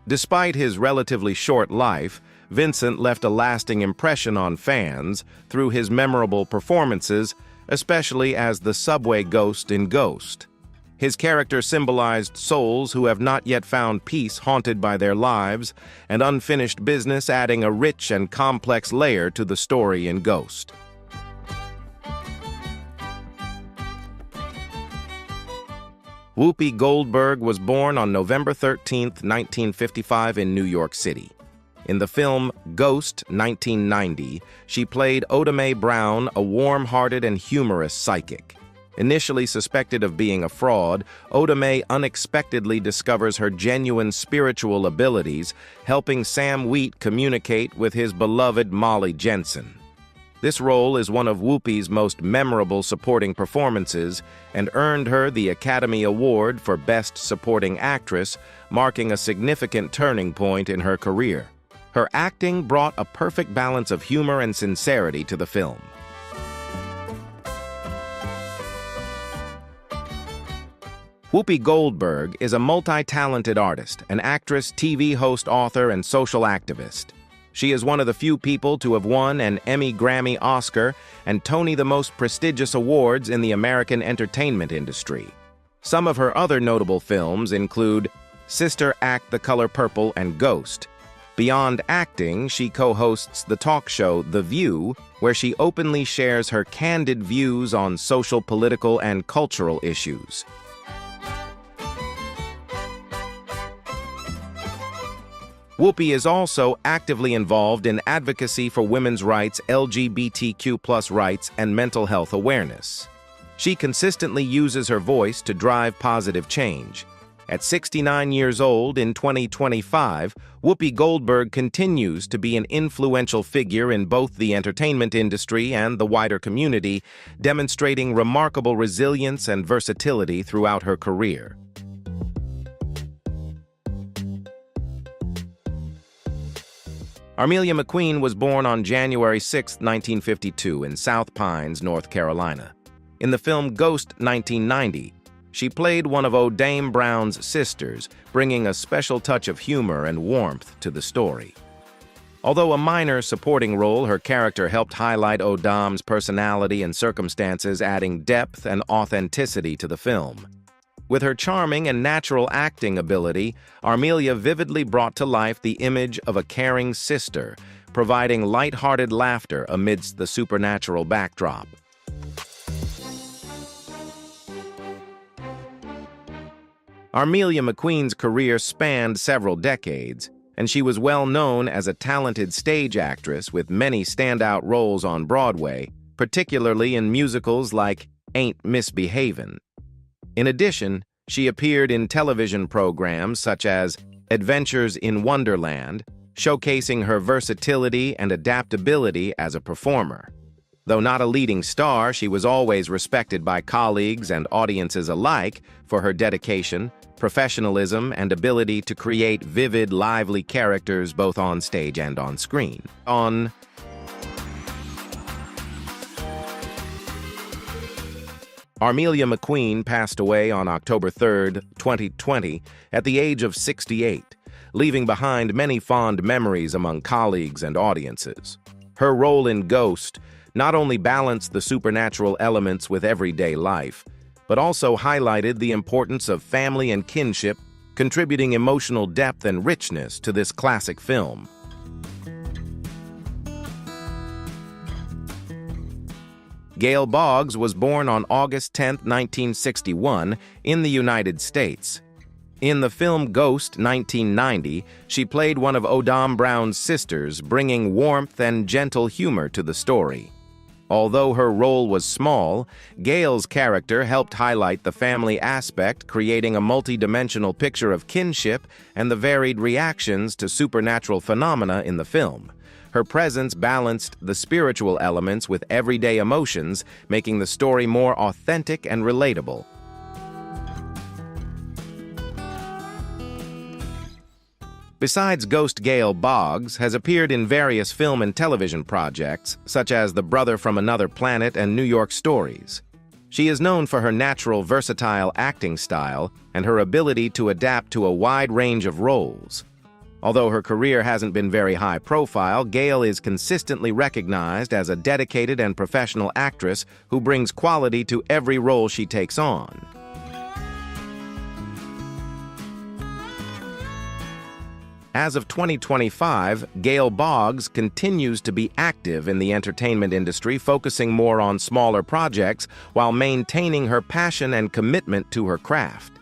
A: Despite his relatively short life, Vincent left a lasting impression on fans through his memorable performances, especially as the subway ghost in Ghost. His character symbolized souls who have not yet found peace, haunted by their lives, and unfinished business, adding a rich and complex layer to the story in Ghost. Whoopi Goldberg was born on November 13, 1955 in New York City. In the film Ghost 1990, she played Oda Mae Brown, a warm-hearted and humorous psychic. Initially suspected of being a fraud, Oda Mae unexpectedly discovers her genuine spiritual abilities, helping Sam Wheat communicate with his beloved Molly Jensen. This role is one of Whoopi's most memorable supporting performances and earned her the Academy Award for Best Supporting Actress, marking a significant turning point in her career. Her acting brought a perfect balance of humor and sincerity to the film. Whoopi Goldberg is a multi-talented artist, an actress, TV host, author, and social activist. She is one of the few people to have won an Emmy, Grammy, Oscar, and Tony, the most prestigious awards in the American entertainment industry. Some of her other notable films include Sister Act The Color Purple, and Ghost. Beyond acting, she co-hosts the talk show The View, where she openly shares her candid views on social, political, and cultural issues. Whoopi is also actively involved in advocacy for women's rights, LGBTQ+ rights, and mental health awareness. She consistently uses her voice to drive positive change. At 69 years old in 2025, Whoopi Goldberg continues to be an influential figure in both the entertainment industry and the wider community, demonstrating remarkable resilience and versatility throughout her career. Armelia McQueen was born on January 6, 1952, in South Pines, North Carolina. In the film Ghost 1990, she played one of O'Dame Brown's sisters, bringing a special touch of humor and warmth to the story. Although a minor supporting role, her character helped highlight O'Dame's personality and circumstances, adding depth and authenticity to the film. With her charming and natural acting ability, Armelia vividly brought to life the image of a caring sister, providing light-hearted laughter amidst the supernatural backdrop. Armelia McQueen's career spanned several decades, and she was well known as a talented stage actress with many standout roles on Broadway, particularly in musicals like Ain't Misbehavin'. In addition, she appeared in television programs such as Adventures in Wonderland, showcasing her versatility and adaptability as a performer. Though not a leading star, she was always respected by colleagues and audiences alike for her dedication, professionalism, and ability to create vivid, lively characters both on stage and on screen. Armelia McQueen passed away on October 3, 2020, at the age of 68, leaving behind many fond memories among colleagues and audiences. Her role in Ghost not only balanced the supernatural elements with everyday life, but also highlighted the importance of family and kinship, contributing emotional depth and richness to this classic film. Gail Boggs was born on August 10, 1961, in the United States. In the film Ghost 1990, she played one of O'Dame Brown's sisters, bringing warmth and gentle humor to the story. Although her role was small, Gail's character helped highlight the family aspect, creating a multi-dimensional picture of kinship and the varied reactions to supernatural phenomena in the film. Her presence balanced the spiritual elements with everyday emotions, making the story more authentic and relatable. Besides Ghost, Gail Boggs has appeared in various film and television projects, such as The Brother from Another Planet and New York Stories. She is known for her natural, versatile acting style and her ability to adapt to a wide range of roles. Although her career hasn't been very high profile, Gail is consistently recognized as a dedicated and professional actress who brings quality to every role she takes on. As of 2025, Gail Boggs continues to be active in the entertainment industry, focusing more on smaller projects while maintaining her passion and commitment to her craft.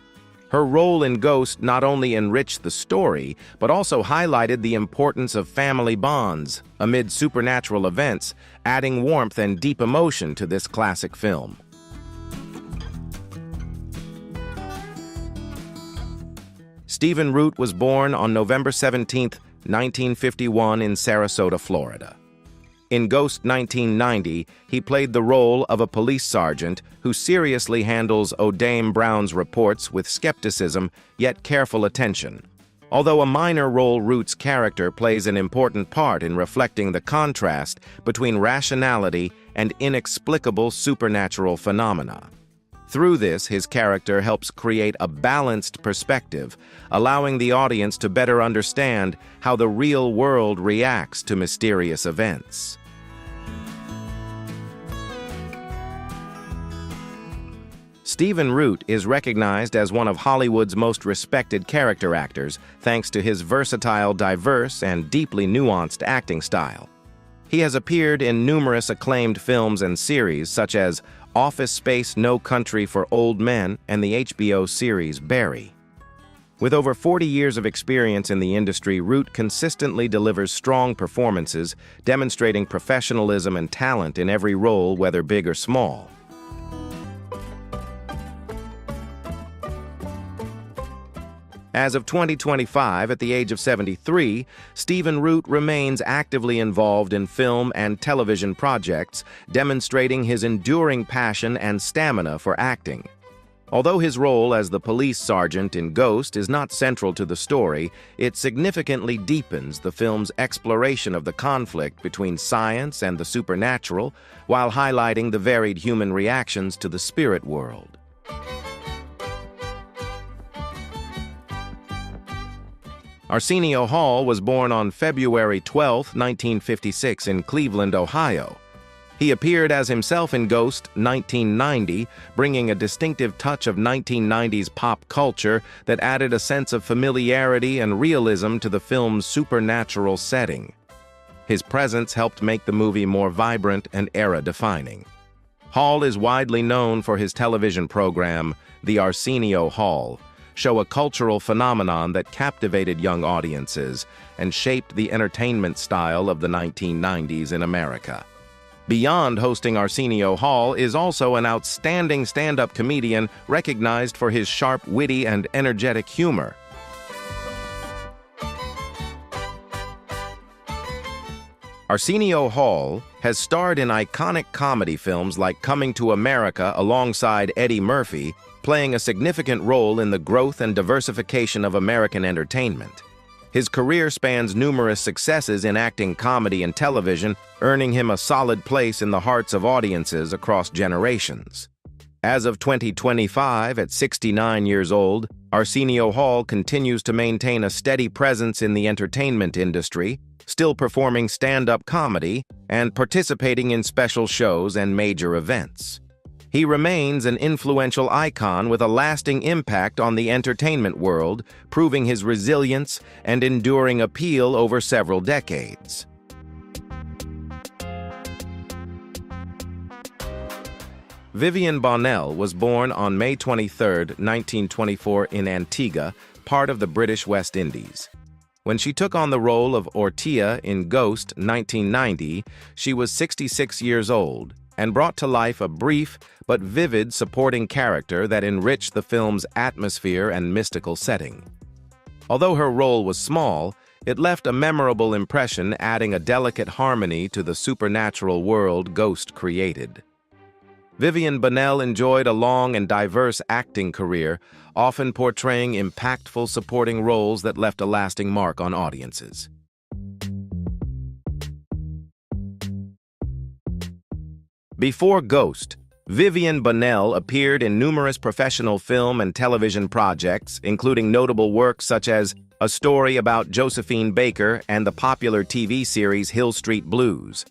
A: Her role in Ghost not only enriched the story, but also highlighted the importance of family bonds amid supernatural events, adding warmth and deep emotion to this classic film. Stephen Root was born on November 17, 1951 in Sarasota, Florida. In Ghost 1990, he played the role of a police sergeant who seriously handles O'Dame Brown's reports with skepticism yet careful attention. Although a minor role, Root's character plays an important part in reflecting the contrast between rationality and inexplicable supernatural phenomena. Through this, his character helps create a balanced perspective, allowing the audience to better understand how the real world reacts to mysterious events. Stephen Root is recognized as one of Hollywood's most respected character actors thanks to his versatile, diverse, and deeply nuanced acting style. He has appeared in numerous acclaimed films and series such as Office Space: No Country for Old Men and the HBO series Barry. With over 40 years of experience in the industry, Root consistently delivers strong performances, demonstrating professionalism and talent in every role, whether big or small. As of 2025, at the age of 73, Stephen Root remains actively involved in film and television projects, demonstrating his enduring passion and stamina for acting. Although his role as the police sergeant in Ghost is not central to the story, it significantly deepens the film's exploration of the conflict between science and the supernatural, while highlighting the varied human reactions to the spirit world. Arsenio Hall was born on February 12, 1956 in Cleveland, Ohio. He appeared as himself in Ghost 1990, bringing a distinctive touch of 1990s pop culture that added a sense of familiarity and realism to the film's supernatural setting. His presence helped make the movie more vibrant and era-defining. Hall is widely known for his television program, The Arsenio Hall, show a cultural phenomenon that captivated young audiences and shaped the entertainment style of the 1990s in America. Beyond hosting Arsenio Hall is also an outstanding stand-up comedian recognized for his sharp, witty, and energetic humor. Arsenio Hall has starred in iconic comedy films like Coming to America alongside Eddie Murphy, playing a significant role in the growth and diversification of American entertainment. His career spans numerous successes in acting, comedy, and television, earning him a solid place in the hearts of audiences across generations. As of 2025, at 69 years old, Arsenio Hall continues to maintain a steady presence in the entertainment industry, still performing stand-up comedy and participating in special shows and major events. He remains an influential icon with a lasting impact on the entertainment world, proving his resilience and enduring appeal over several decades. Vivian Bonnell was born on May 23, 1924 in Antigua, part of the British West Indies. When she took on the role of Ortia in Ghost 1990, she was 66 years old and brought to life a brief but vivid supporting character that enriched the film's atmosphere and mystical setting. Although her role was small, it left a memorable impression, adding a delicate harmony to the supernatural world Ghost created. Vivian Bonnell enjoyed a long and diverse acting career, often portraying impactful supporting roles that left a lasting mark on audiences. Before Ghost, Vivian Bonnell appeared in numerous professional film and television projects, including notable works such as A Story About Josephine Baker and the popular TV series Hill Street Blues.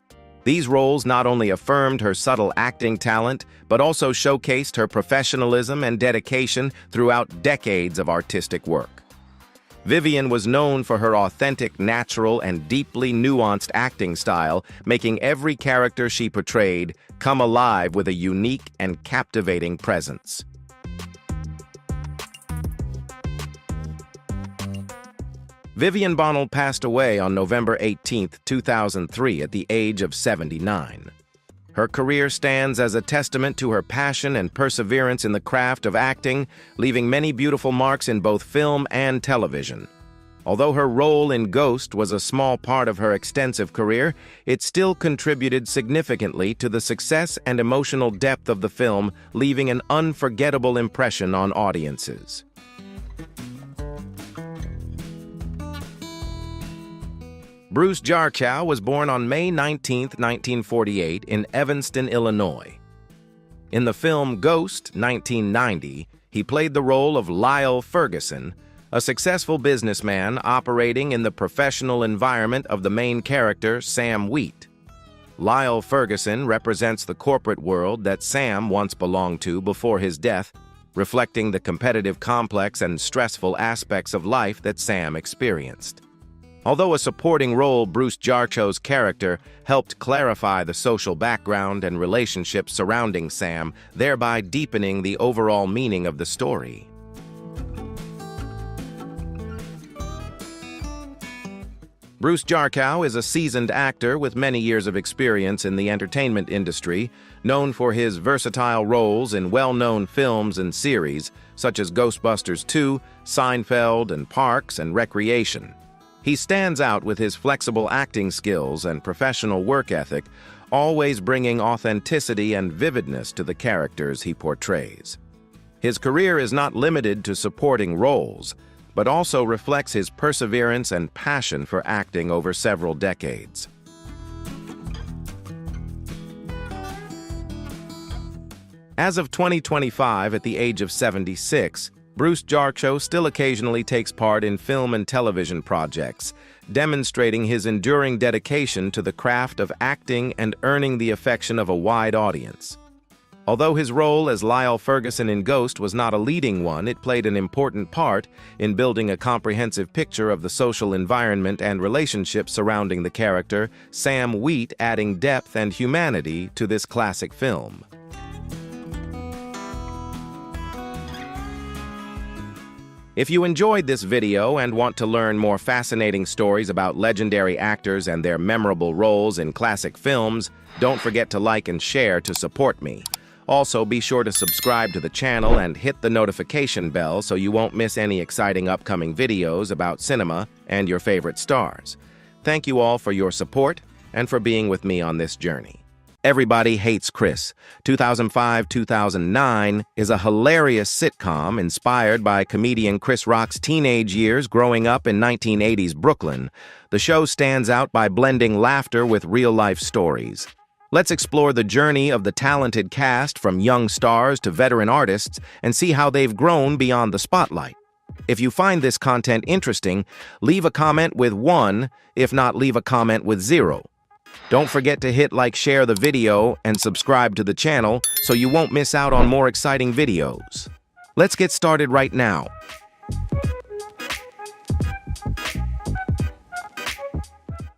A: These roles not only affirmed her subtle acting talent, but also showcased her professionalism and dedication throughout decades of artistic work. Vivian was known for her authentic, natural, and deeply nuanced acting style, making every character she portrayed come alive with a unique and captivating presence. Vivian Bonnell passed away on November 18, 2003, at the age of 79. Her career stands as a testament to her passion and perseverance in the craft of acting, leaving many beautiful marks in both film and television. Although her role in Ghost was a small part of her extensive career, it still contributed significantly to the success and emotional depth of the film, leaving an unforgettable impression on audiences. Bruce Jarchow was born on May 19, 1948, in Evanston, Illinois. In the film Ghost 1990, he played the role of Lyle Ferguson, a successful businessman operating in the professional environment of the main character, Sam Wheat. Lyle Ferguson represents the corporate world that Sam once belonged to before his death, reflecting the competitive, complex, and stressful aspects of life that Sam experienced. Although a supporting role, Bruce Jarcho's character helped clarify the social background and relationships surrounding Sam, thereby deepening the overall meaning of the story. Bruce Jarchow is a seasoned actor with many years of experience in the entertainment industry, known for his versatile roles in well-known films and series such as Ghostbusters 2, Seinfeld, and Parks and Recreation. He stands out with his flexible acting skills and professional work ethic, always bringing authenticity and vividness to the characters he portrays. His career is not limited to supporting roles, but also reflects his perseverance and passion for acting over several decades. As of 2025, at the age of 76, Bruce Jarchow still occasionally takes part in film and television projects, demonstrating his enduring dedication to the craft of acting and earning the affection of a wide audience. Although his role as Lyle Ferguson in Ghost was not a leading one, it played an important part in building a comprehensive picture of the social environment and relationships surrounding the character, Sam Wheat, adding depth and humanity to this classic film. If you enjoyed this video and want to learn more fascinating stories about legendary actors and their memorable roles in classic films, don't forget to like and share to support me. Also, be sure to subscribe to the channel and hit the notification bell so you won't miss any exciting upcoming videos about cinema and your favorite stars. Thank you all for your support and for being with me on this journey. Everybody Hates Chris, 2005-2009, is a hilarious sitcom inspired by comedian Chris Rock's teenage years growing up in 1980s Brooklyn. The show stands out by blending laughter with real-life stories. Let's explore the journey of the talented cast from young stars to veteran artists and see how they've grown beyond the spotlight. If you find this content interesting, leave a comment with 1, if not, leave a comment with 0. Don't forget to hit like, share the video, and subscribe to the channel so you won't miss out on more exciting videos. Let's get started right now.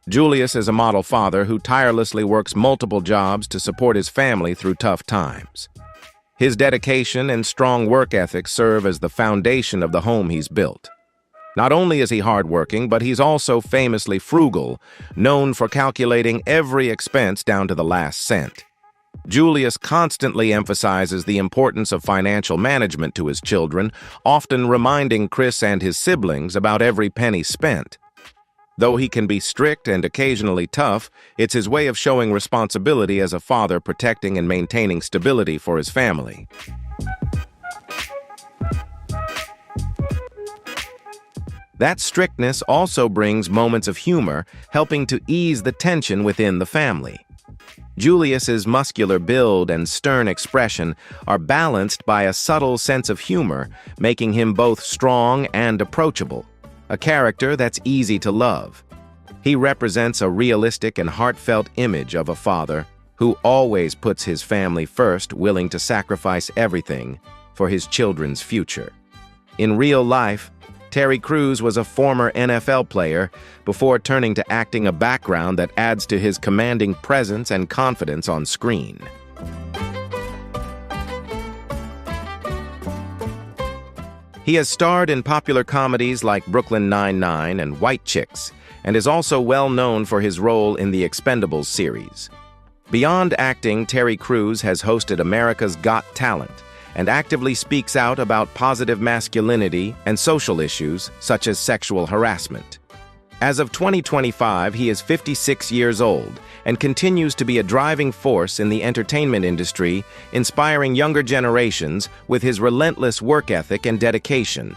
A: Julius is a model father who tirelessly works multiple jobs to support his family through tough times. His dedication and strong work ethic serve as the foundation of the home he's built. Not only is he hardworking, but he's also famously frugal, known for calculating every expense down to the last cent. Julius constantly emphasizes the importance of financial management to his children, often reminding Chris and his siblings about every penny spent. Though he can be strict and occasionally tough, it's his way of showing responsibility as a father, protecting and maintaining stability for his family. That strictness also brings moments of humor, helping to ease the tension within the family. Julius's muscular build and stern expression are balanced by a subtle sense of humor, making him both strong and approachable. A character that's easy to love. He represents a realistic and heartfelt image of a father who always puts his family first, willing to sacrifice everything for his children's future. In real life, Terry Crews was a former NFL player before turning to acting, a background that adds to his commanding presence and confidence on screen. He has starred in popular comedies like Brooklyn Nine-Nine and White Chicks, and is also well known for his role in the Expendables series. Beyond acting, Terry Crews has hosted America's Got Talent and actively speaks out about positive masculinity and social issues such as sexual harassment. As of 2025, he is 56 years old and continues to be a driving force in the entertainment industry, inspiring younger generations with his relentless work ethic and dedication.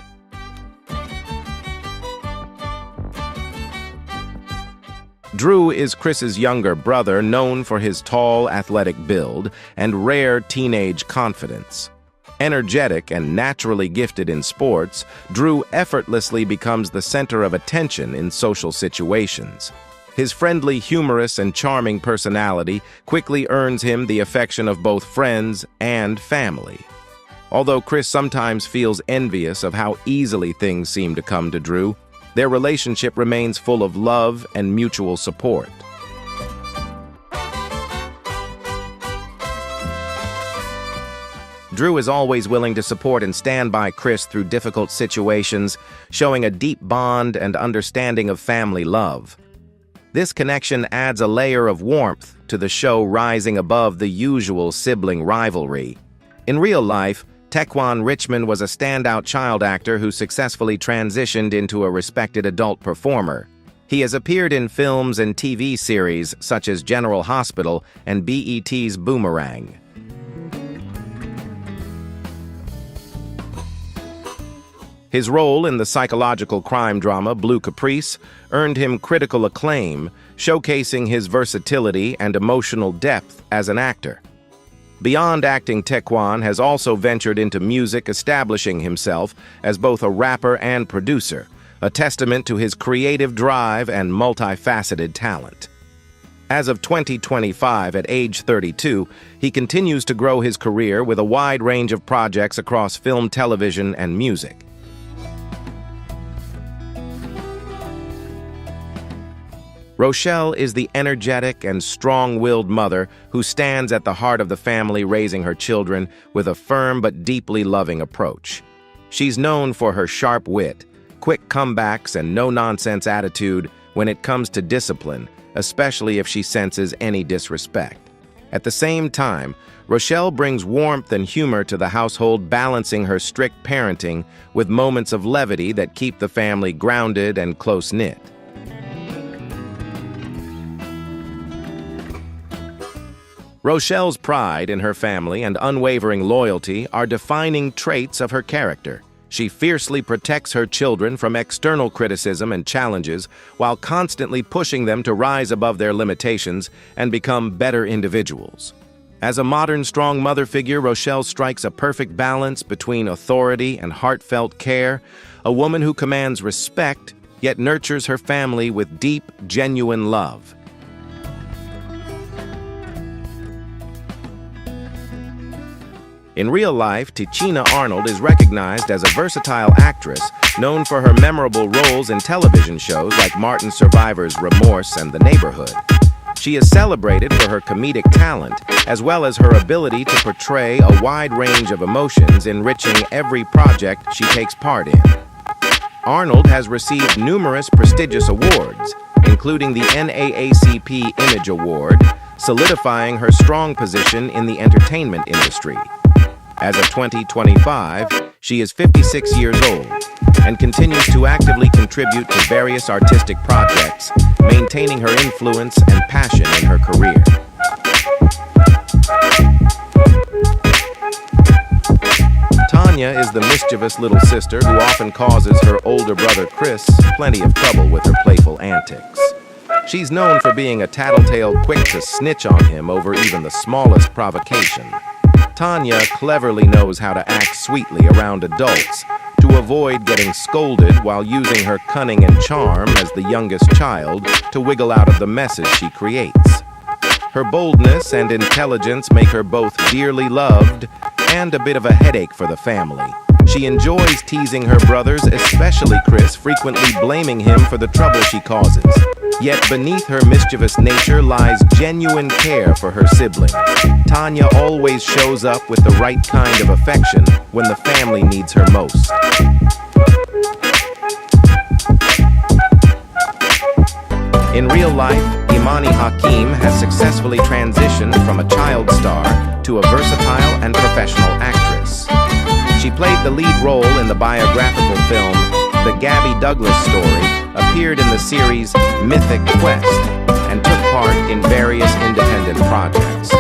A: Drew is Chris's younger brother, known for his tall, athletic build and rare teenage confidence. Energetic and naturally gifted in sports, Drew effortlessly becomes the center of attention in social situations. His friendly, humorous, and charming personality quickly earns him the affection of both friends and family. Although Chris sometimes feels envious of how easily things seem to come to Drew, their relationship remains full of love and mutual support. Drew is always willing to support and stand by Chris through difficult situations, showing a deep bond and understanding of family love. This connection adds a layer of warmth to the show, rising above the usual sibling rivalry. In real life, Tequan Richmond was a standout child actor who successfully transitioned into a respected adult performer. He has appeared in films and TV series such as General Hospital and BET's Boomerang. His role in the psychological crime drama Blue Caprice earned him critical acclaim, showcasing his versatility and emotional depth as an actor. Beyond acting, Tequan has also ventured into music, establishing himself as both a rapper and producer, a testament to his creative drive and multifaceted talent. As of 2025, at age 32, he continues to grow his career with a wide range of projects across film, television, and music. Rochelle is the energetic and strong-willed mother who stands at the heart of the family, raising her children with a firm but deeply loving approach. She's known for her sharp wit, quick comebacks, and no-nonsense attitude when it comes to discipline, especially if she senses any disrespect. At the same time, Rochelle brings warmth and humor to the household, balancing her strict parenting with moments of levity that keep the family grounded and close-knit. Rochelle's pride in her family and unwavering loyalty are defining traits of her character. She fiercely protects her children from external criticism and challenges while constantly pushing them to rise above their limitations and become better individuals. As a modern, strong mother figure, Rochelle strikes a perfect balance between authority and heartfelt care, a woman who commands respect yet nurtures her family with deep, genuine love. In real life, Tichina Arnold is recognized as a versatile actress known for her memorable roles in television shows like Martin Survivor's Remorse and The Neighborhood. She is celebrated for her comedic talent, as well as her ability to portray a wide range of emotions, enriching every project she takes part in. Arnold has received numerous prestigious awards, including the NAACP Image Award, solidifying her strong position in the entertainment industry. As of 2025, she is 56 years old and continues to actively contribute to various artistic projects, maintaining her influence and passion in her career. Tanya is the mischievous little sister who often causes her older brother Chris plenty of trouble with her playful antics. She's known for being a tattletale, quick to snitch on him over even the smallest provocation. Tanya cleverly knows how to act sweetly around adults to avoid getting scolded, while using her cunning and charm as the youngest child to wiggle out of the messes she creates. Her boldness and intelligence make her both dearly loved and a bit of a headache for the family. She enjoys teasing her brothers, especially Chris, frequently blaming him for the trouble she causes. Yet beneath her mischievous nature lies genuine care for her siblings. Tanya always shows up with the right kind of affection when the family needs her most. In real life, Imani Hakim has successfully transitioned from a child star to a versatile and professional actress. She played the lead role in the biographical film The Gabby Douglas Story, appeared in the series Mythic Quest, and took part in various independent projects.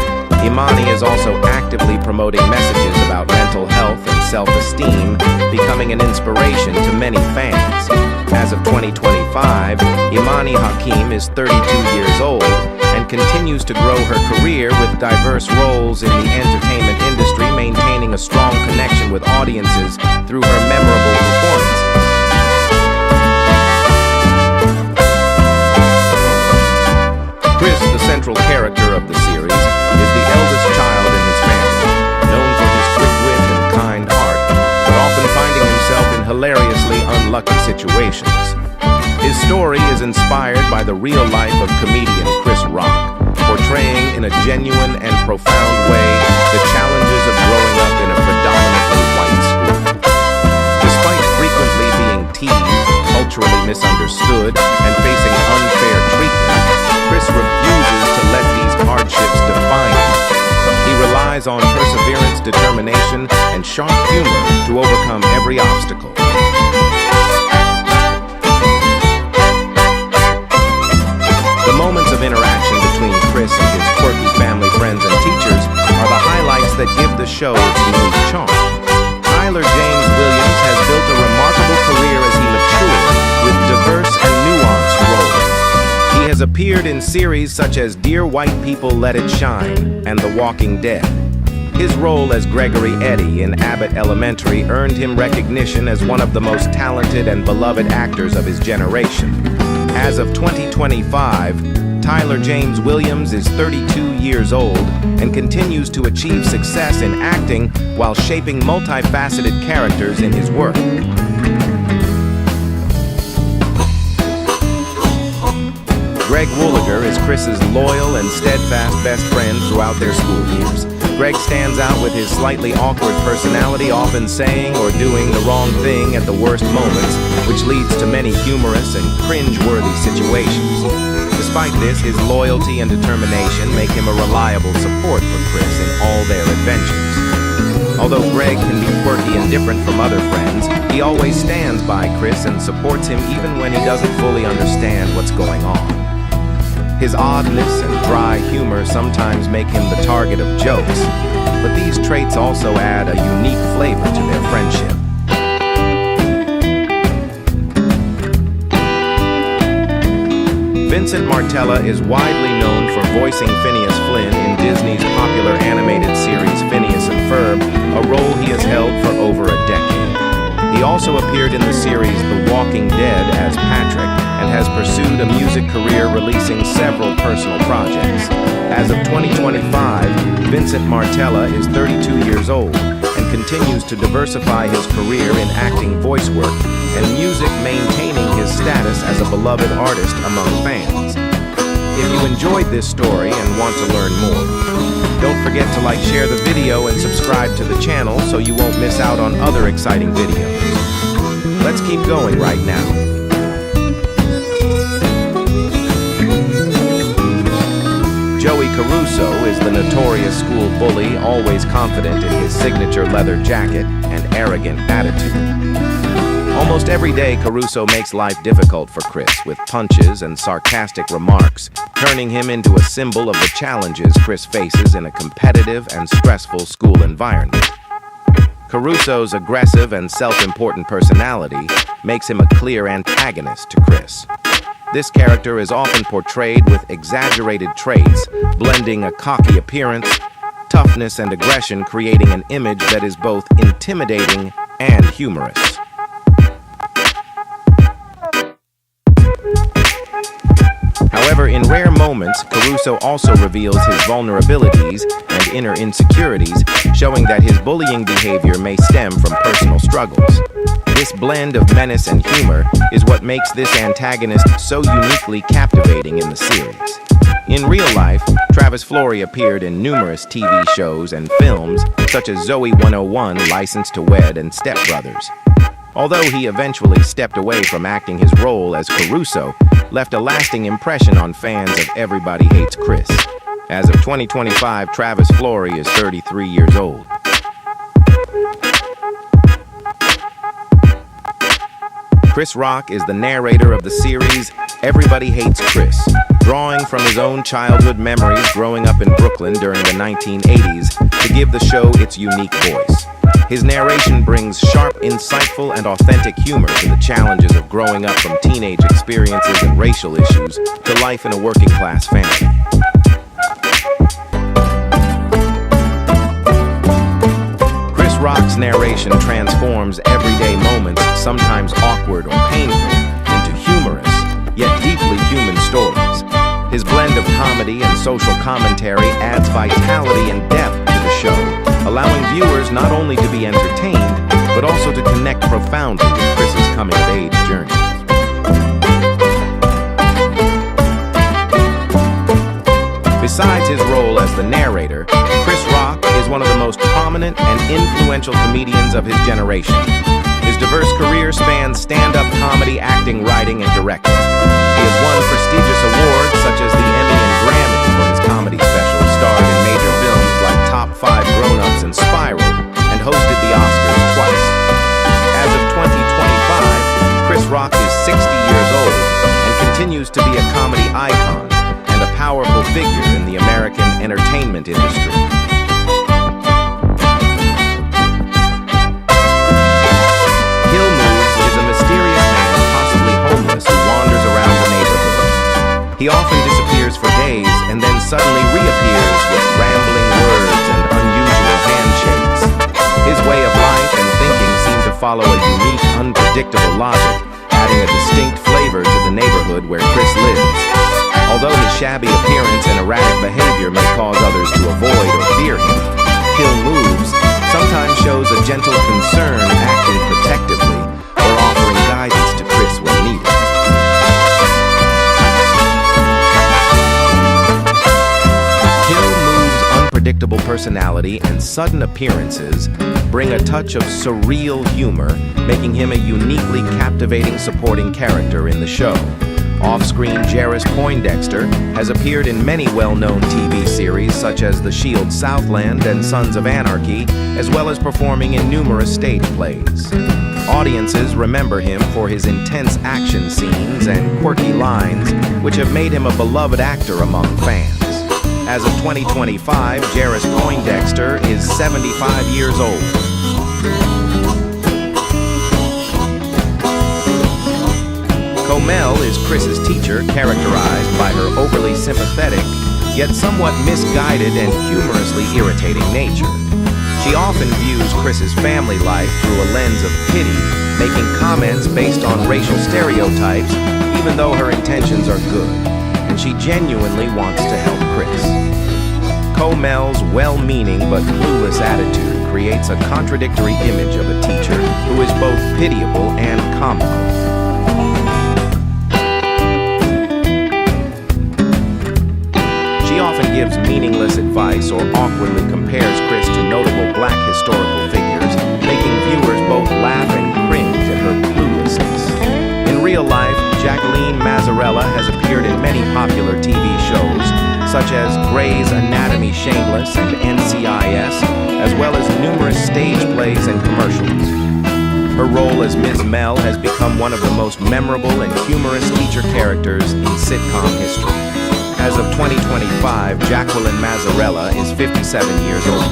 A: Imani is also actively promoting messages about mental health and self-esteem, becoming an inspiration to many fans. As of 2025, Imani Hakim is 32 years old and continues to grow her career with diverse roles in the entertainment industry, maintaining a strong connection with audiences through her memorable performances. central character of the series, is the eldest child in his family, known for his quick wit and kind heart, but often finding himself in hilariously unlucky situations. His story is inspired by the real life of comedian Chris Rock, portraying in a genuine and profound way the challenges of growing up in a predominantly white school. Despite frequently being teased, culturally misunderstood, and facing unfair treatment, Chris refuses to let these hardships define him. He relies on perseverance, determination, and sharp humor to overcome every obstacle. The moments of interaction between Chris and his quirky family, friends, and teachers are the highlights that give the show its unique charm. Tyler James Williams has built a remarkable career as he matured with diverse and nuanced roles. He has appeared in series such as Dear White People, Let It Shine and The Walking Dead. His role as Gregory Eddy in Abbott Elementary earned him recognition as one of the most talented and beloved actors of his generation. As of 2025, Tyler James Williams is 32 years old and continues to achieve success in acting while shaping multifaceted characters in his work. Greg Wooliger is Chris's loyal and steadfast best friend throughout their school years. Greg stands out with his slightly awkward personality, often saying or doing the wrong thing at the worst moments, which leads to many humorous and cringe-worthy situations. Despite this, his loyalty and determination make him a reliable support for Chris in all their adventures. Although Greg can be quirky and different from other friends, he always stands by Chris and supports him even when he doesn't fully understand what's going on. His oddness and dry humor sometimes make him the target of jokes, but these traits also add a unique flavor to their friendship. Vincent Martella is widely known for voicing Phineas Flynn in Disney's popular animated series Phineas and Ferb, a role he has held for over a decade. He also appeared in the series The Walking Dead as Patrick and has pursued a music career, releasing several personal projects. As of 2025, Vincent Martella is 32 years old and continues to diversify his career in acting, voice work, and music, maintaining his status as a beloved artist among fans. If you enjoyed this story and want to learn more, don't forget to like, share the video, and subscribe to the channel so you won't miss out on other exciting videos. Let's keep going right now. Joey Caruso is the notorious school bully, always confident in his signature leather jacket and arrogant attitude. Almost every day, Caruso makes life difficult for Chris with punches and sarcastic remarks, turning him into a symbol of the challenges Chris faces in a competitive and stressful school environment. Caruso's aggressive and self-important personality makes him a clear antagonist to Chris. This character is often portrayed with exaggerated traits, blending a cocky appearance, toughness, and aggression, creating an image that is both intimidating and humorous. However, in rare moments, Caruso also reveals his vulnerabilities and inner insecurities, showing that his bullying behavior may stem from personal struggles. This blend of menace and humor is what makes this antagonist so uniquely captivating in the series. In real life, Travis Flory appeared in numerous TV shows and films, such as Zoe 101, License to Wed, and Step Brothers. Although he eventually stepped away from acting, his role as Caruso left a lasting impression on fans of Everybody Hates Chris. As of 2025, Travis Flory is 33 years old. Chris Rock is the narrator of the series Everybody Hates Chris, drawing from his own childhood memories growing up in Brooklyn during the 1980s to give the show its unique voice. His narration brings sharp, insightful, and authentic humor to the challenges of growing up, from teenage experiences and racial issues to life in a working-class family. Chris Rock's narration transforms everyday moments, sometimes awkward or painful, into humorous, yet deeply human stories. His blend of comedy and social commentary adds vitality and depth to the show, allowing viewers not only to be entertained, but also to connect profoundly with Chris's coming-of-age journey. Besides his role as the narrator, Chris Rock is one of the most prominent and influential comedians of his generation. His diverse career spans stand-up comedy, acting, writing, and directing. He has won prestigious awards such as the Emmy and Grammy for his comedy specials, starred in major films like Top 5 Grown-Ups and Spiral, and hosted the Oscars twice. As of 2025, Chris Rock is 60 years old and continues to be a comedy icon and a powerful figure in the American entertainment industry. Hill Moves is a mysterious man, possibly homeless, who wanders around the neighborhood. He often disappears for days and then suddenly reappears with rambling words and unusual handshakes. His way of life and thinking seem to follow a unique, unpredictable logic, adding a distinct flavor to the neighborhood where Chris lives. Although his shabby appearance and erratic behavior may cause others to avoid or fear him, Hill Moves sometimes shows a gentle concern, acting protectively or offering guidance to Chris when needed. Hill Moves' unpredictable personality and sudden appearances bring a touch of surreal humor, making him a uniquely captivating supporting character in the show. Off-screen Jarvis Poindexter has appeared in many well-known TV series such as The Shield Southland and Sons of Anarchy, as well as performing in numerous stage plays. Audiences remember him for his intense action scenes and quirky lines, which have made him a beloved actor among fans. As of 2025, Jarvis Poindexter is 75 years old. Mel is Chris's teacher, characterized by her overly sympathetic, yet somewhat misguided and humorously irritating nature. She often views Chris's family life through a lens of pity, making comments based on racial stereotypes, even though her intentions are good, and she genuinely wants to help Chris. Mel's well-meaning but clueless attitude creates a contradictory image of a teacher who is both pitiable and comical. She often gives meaningless advice or awkwardly compares Chris to notable black historical figures, making viewers both laugh and cringe at her cluelessness. In real life, Jacqueline Mazzarella has appeared in many popular TV shows, such as Grey's Anatomy Shameless and NCIS, as well as numerous stage plays and commercials. Her role as Ms. Mel has become one of the most memorable and humorous teacher characters in sitcom history. As of 2025, Jacqueline Mazzarella is 57 years old.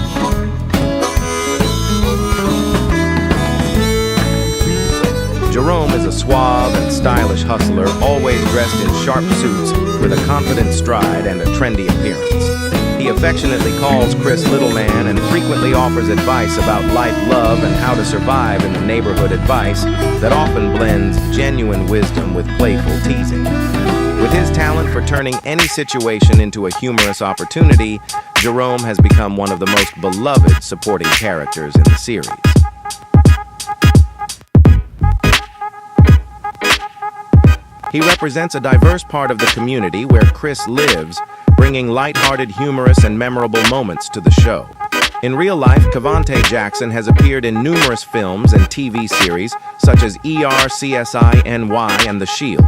A: Jerome is a suave and stylish hustler, always dressed in sharp suits with a confident stride and a trendy appearance. He affectionately calls Chris Little Man and frequently offers advice about life, love, and how to survive in the neighborhood advice that often blends genuine wisdom with playful teasing. With his talent for turning any situation into a humorous opportunity, Jerome has become one of the most beloved supporting characters in the series. He represents a diverse part of the community where Chris lives, bringing lighthearted, humorous, and memorable moments to the show. In real life, Cavante Jackson has appeared in numerous films and TV series such as ER, CSI, NY, and The Shield.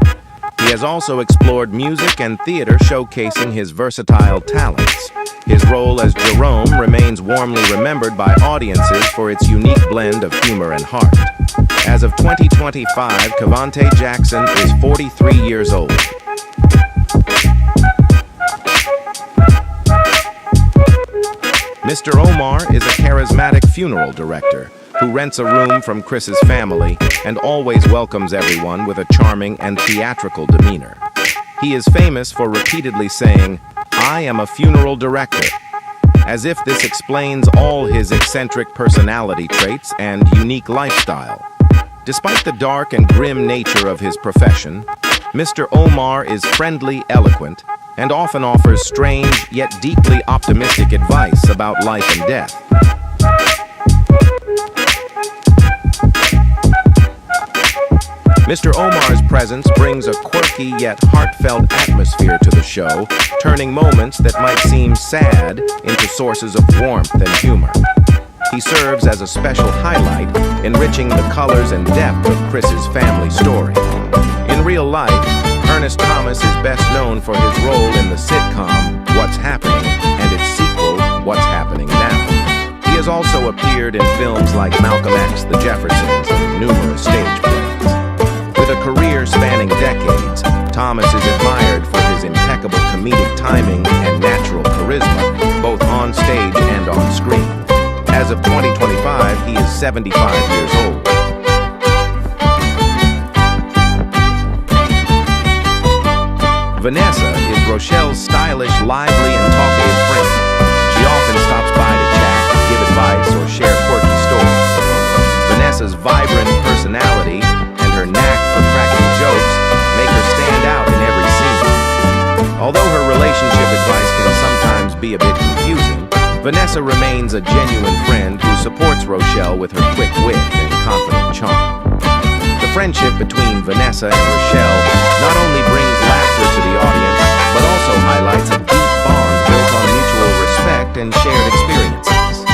A: He has also explored music and theater, showcasing his versatile talents. His role as Jerome remains warmly remembered by audiences for its unique blend of humor and heart. As of 2025, Cavante Jackson is 43 years old. Mr. Omar is a charismatic funeral director who rents a room from Chris's family and always welcomes everyone with a charming and theatrical demeanor. He is famous for repeatedly saying, "I am a funeral director," as if this explains all his eccentric personality traits and unique lifestyle. Despite the dark and grim nature of his profession, Mr. Omar is friendly, eloquent, and often offers strange yet deeply optimistic advice about life and death. Mr. Omar's presence brings a quirky yet heartfelt atmosphere to the show, turning moments that might seem sad into sources of warmth and humor. He serves as a special highlight, enriching the colors and depth of Chris's family story. In real life, Ernest Thomas is best known for his role in the sitcom What's Happening and its sequel, What's Happening Now. He has also appeared in films like Malcolm X, The Jeffersons, and numerous stage plays. With a career spanning decades, Thomas is admired for his impeccable comedic timing and natural charisma, both on stage and on screen. As of 2025, he is 75 years old. Vanessa is Rochelle's stylish, lively, and talkative friend. She often stops by to chat, give advice, or share quirky stories. Vanessa's vibrant personality and her knack for cracking jokes make her stand out in every scene. Although her relationship advice can sometimes be a bit confusing, Vanessa remains a genuine friend who supports Rochelle with her quick wit and confident charm. The friendship between Vanessa and Rochelle not only brings laughter to the audience, but also highlights a deep bond built on mutual respect and shared experiences.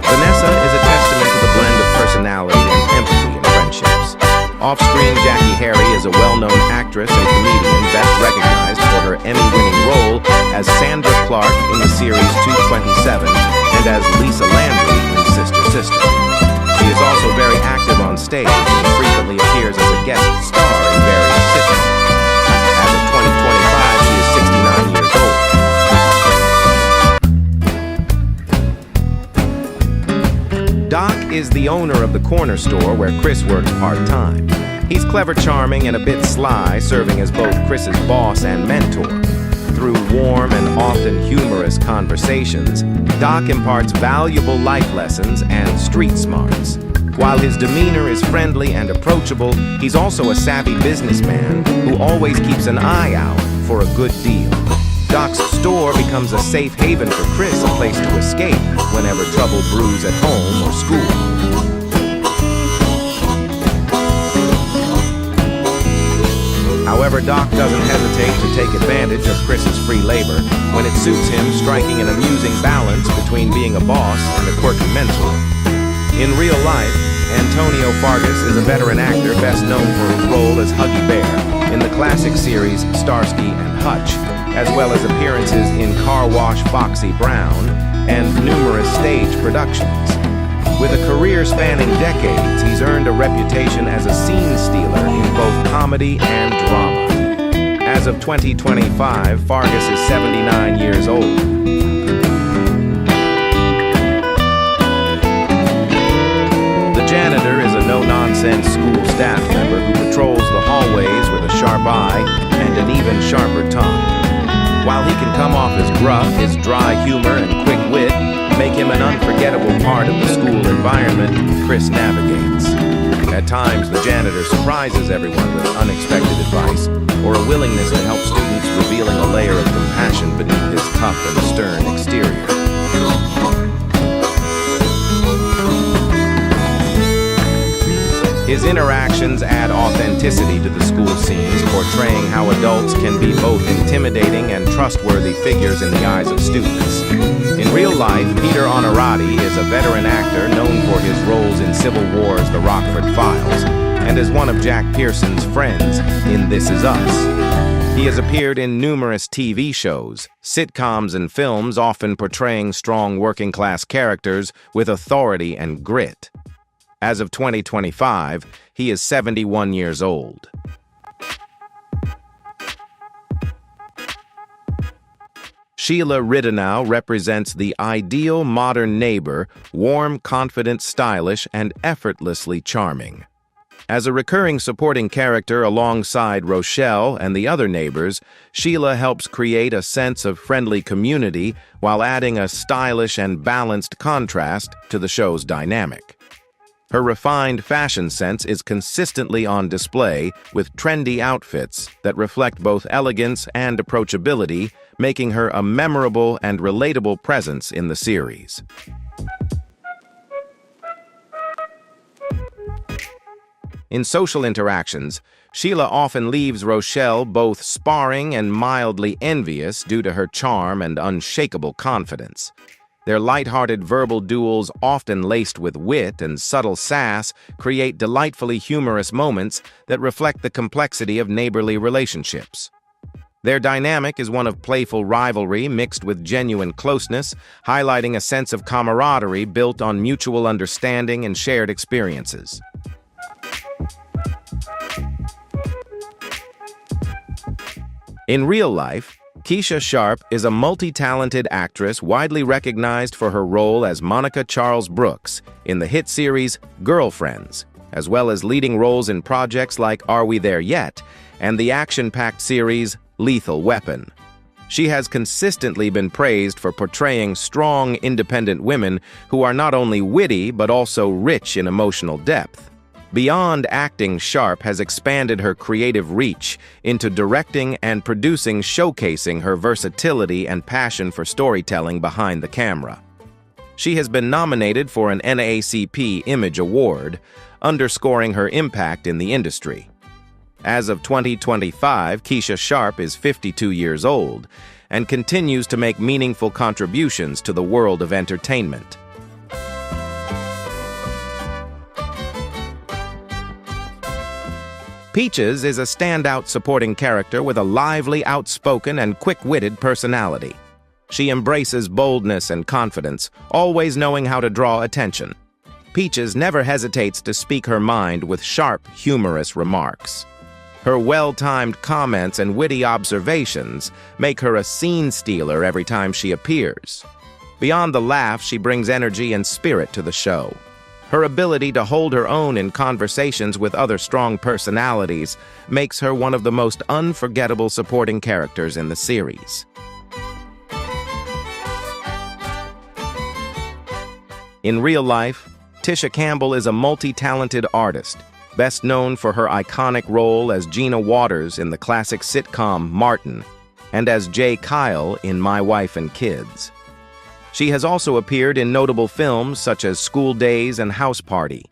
A: Vanessa is a testament to the blend of personality and empathy in friendships. Off-screen, Jackie Harry is a well-known actress and comedian best recognized for her Emmy-winning role as Sandra Clark in the series 227 and as Lisa Landry in Sister Sister. She is also very active on stage and frequently appears as a guest star in various sitcoms. As of 2025, she is 69 years old. Doc is the owner of the corner store where Chris works part-time. He's clever, charming, and a bit sly, serving as both Chris's boss and mentor. Through warm and often humorous conversations, Doc imparts valuable life lessons and street smarts. While his demeanor is friendly and approachable, he's also a savvy businessman who always keeps an eye out for a good deal. Doc's store becomes a safe haven for Chris, a place to escape whenever trouble brews at home or school. However, Doc doesn't hesitate to take advantage of Chris's free labor when it suits him, striking an amusing balance between being a boss and a quirky mentor. In real life, Antonio Fargas is a veteran actor best known for his role as Huggy Bear in the classic series Starsky and Hutch, as well as appearances in Car Wash Foxy Brown and numerous stage productions. With a career spanning decades, he's earned a reputation as a scene stealer in both comedy and drama. As of 2025, Fargas is 79 years old. The janitor is a no-nonsense school staff member who patrols the hallways with a sharp eye and an even sharper tongue. While he can come off as gruff, his dry humor and quick wit make him an unforgettable part of the school environment Chris navigates. At times, the janitor surprises everyone with unexpected advice or a willingness to help students, revealing a layer of compassion beneath his tough and stern exterior. His interactions add authenticity to the school scenes, portraying how adults can be both intimidating and trustworthy figures in the eyes of students. In real life, Peter Onorati is a veteran actor known for his roles in Civil War's The Rockford Files, and is one of Jack Pearson's friends in This Is Us. He has appeared in numerous TV shows, sitcoms, and films, often portraying strong working-class characters with authority and grit. As of 2025, he is 71 years old. Sheila Ridenow represents the ideal modern neighbor, warm, confident, stylish, and effortlessly charming. As a recurring supporting character alongside Rochelle and the other neighbors, Sheila helps create a sense of friendly community while adding a stylish and balanced contrast to the show's dynamic. Her refined fashion sense is consistently on display with trendy outfits that reflect both elegance and approachability, making her a memorable and relatable presence in the series. In social interactions, Sheila often leaves Rochelle both sparring and mildly envious due to her charm and unshakable confidence. Their light-hearted verbal duels, often laced with wit and subtle sass, create delightfully humorous moments that reflect the complexity of neighborly relationships. Their dynamic is one of playful rivalry mixed with genuine closeness, highlighting a sense of camaraderie built on mutual understanding and shared experiences. In real life, Keisha Sharp is a multi-talented actress widely recognized for her role as Monica Charles Brooks in the hit series Girlfriends, as well as leading roles in projects like Are We There Yet? And the action-packed series Lethal Weapon. She has consistently been praised for portraying strong, independent women who are not only witty but also rich in emotional depth. Beyond acting, Sharp has expanded her creative reach into directing and producing, showcasing her versatility and passion for storytelling behind the camera. She has been nominated for an NAACP Image Award, underscoring her impact in the industry. As of 2025, Keisha Sharp is 52 years old and continues to make meaningful contributions to the world of entertainment. Peaches is a standout supporting character with a lively, outspoken, and quick-witted personality. She embraces boldness and confidence, always knowing how to draw attention. Peaches never hesitates to speak her mind with sharp, humorous remarks. Her well-timed comments and witty observations make her a scene stealer every time she appears. Beyond the laugh, she brings energy and spirit to the show. Her ability to hold her own in conversations with other strong personalities makes her one of the most unforgettable supporting characters in the series. In real life, Tisha Campbell is a multi-talented artist, best known for her iconic role as Gina Waters in the classic sitcom Martin, and as Jay Kyle in My Wife and Kids. She has also appeared in notable films such as School Days and House Party.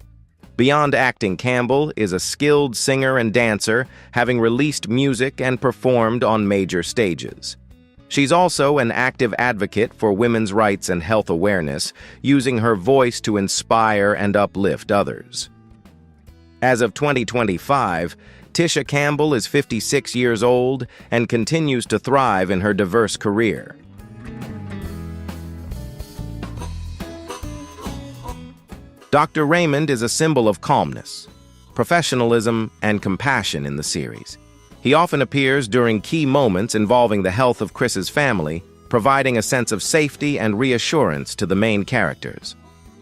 A: Beyond acting, Campbell is a skilled singer and dancer, having released music and performed on major stages. She's also an active advocate for women's rights and health awareness, using her voice to inspire and uplift others. As of 2025, Tisha Campbell is 56 years old and continues to thrive in her diverse career. Dr. Raymond is a symbol of calmness, professionalism, and compassion in the series. He often appears during key moments involving the health of Chris's family, providing a sense of safety and reassurance to the main characters.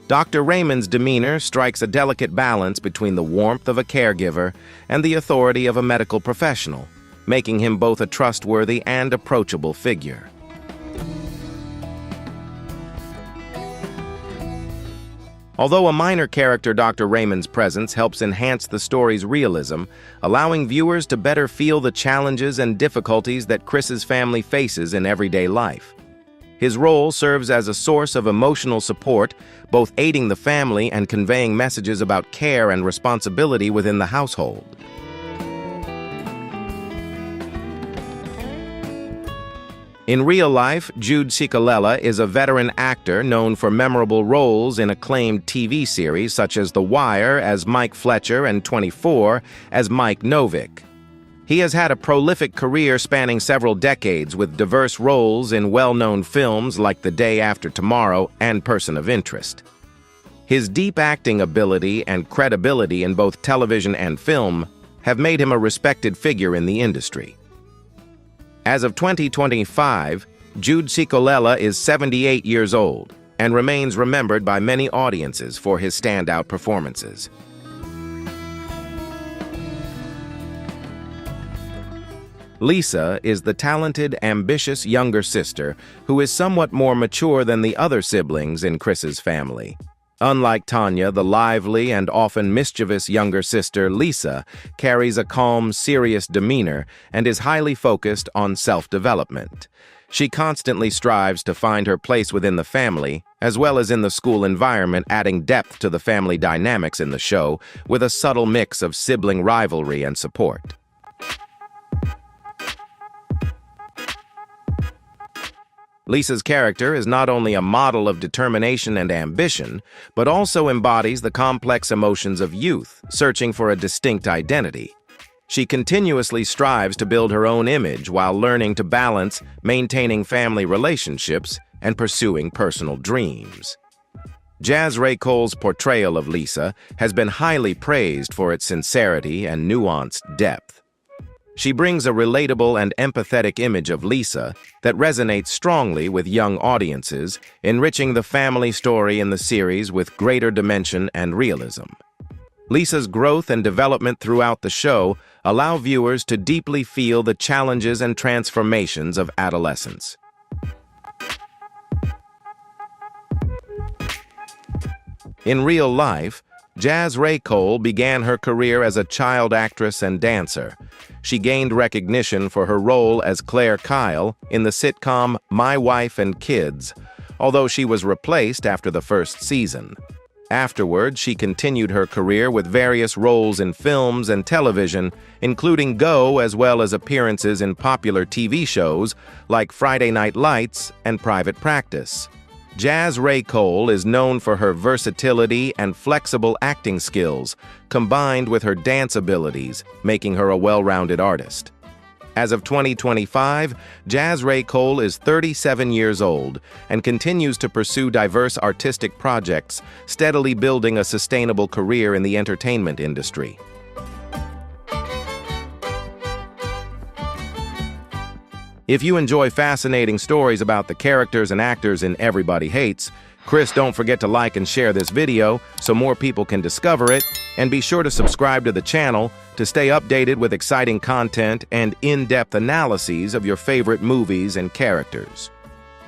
A: Dr. Raymond's demeanor strikes a delicate balance between the warmth of a caregiver and the authority of a medical professional, making him both a trustworthy and approachable figure. Although a minor character, Dr. Raymond's presence helps enhance the story's realism, allowing viewers to better feel the challenges and difficulties that Chris's family faces in everyday life. His role serves as a source of emotional support, both aiding the family and conveying messages about care and responsibility within the household. In real life, Jude Cicolella is a veteran actor known for memorable roles in acclaimed TV series such as The Wire as Mike Fletcher and 24 as Mike Novick. He has had a prolific career spanning several decades with diverse roles in well-known films like The Day After Tomorrow and Person of Interest. His deep acting ability and credibility in both television and film have made him a respected figure in the industry. As of 2025, Jude Cicolella is 78 years old and remains remembered by many audiences for his standout performances. Lisa is the talented, ambitious younger sister who is somewhat more mature than the other siblings in Chris's family. Unlike Tanya, the lively and often mischievous younger sister, Lisa, carries a calm, serious demeanor and is highly focused on self-development. She constantly strives to find her place within the family, as well as in the school environment, adding depth to the family dynamics in the show with a subtle mix of sibling rivalry and support. Lisa's character is not only a model of determination and ambition, but also embodies the complex emotions of youth, searching for a distinct identity. She continuously strives to build her own image while learning to balance maintaining family relationships and pursuing personal dreams. Jaz Ray Cole's portrayal of Lisa has been highly praised for its sincerity and nuanced depth. She brings a relatable and empathetic image of Lisa that resonates strongly with young audiences, enriching the family story in the series with greater dimension and realism. Lisa's growth and development throughout the show allow viewers to deeply feel the challenges and transformations of adolescence. In real life, Jaz Ray Cole began her career as a child actress and dancer. She gained recognition for her role as Claire Kyle in the sitcom My Wife and Kids, although she was replaced after the first season. Afterward, she continued her career with various roles in films and television, including Go, as well as appearances in popular TV shows like Friday Night Lights and Private Practice. Jaz Ray Cole is known for her versatility and flexible acting skills, combined with her dance abilities, making her a well-rounded artist. As of 2025, Jaz Ray Cole is 37 years old and continues to pursue diverse artistic projects, steadily building a sustainable career in the entertainment industry. If you enjoy fascinating stories about the characters and actors in Everybody Hates, don't forget to like and share this video so more people can discover it, and be sure to subscribe to the channel to stay updated with exciting content and in-depth analyses of your favorite movies and characters.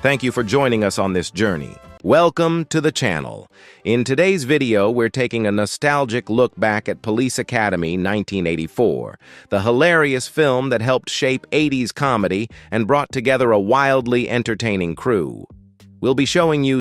A: Thank you for joining us on this journey. Welcome to the channel. In today's video, we're taking a nostalgic look back at Police Academy 1984, the hilarious film that helped shape 80s comedy and brought together a wildly entertaining crew. We'll be showing you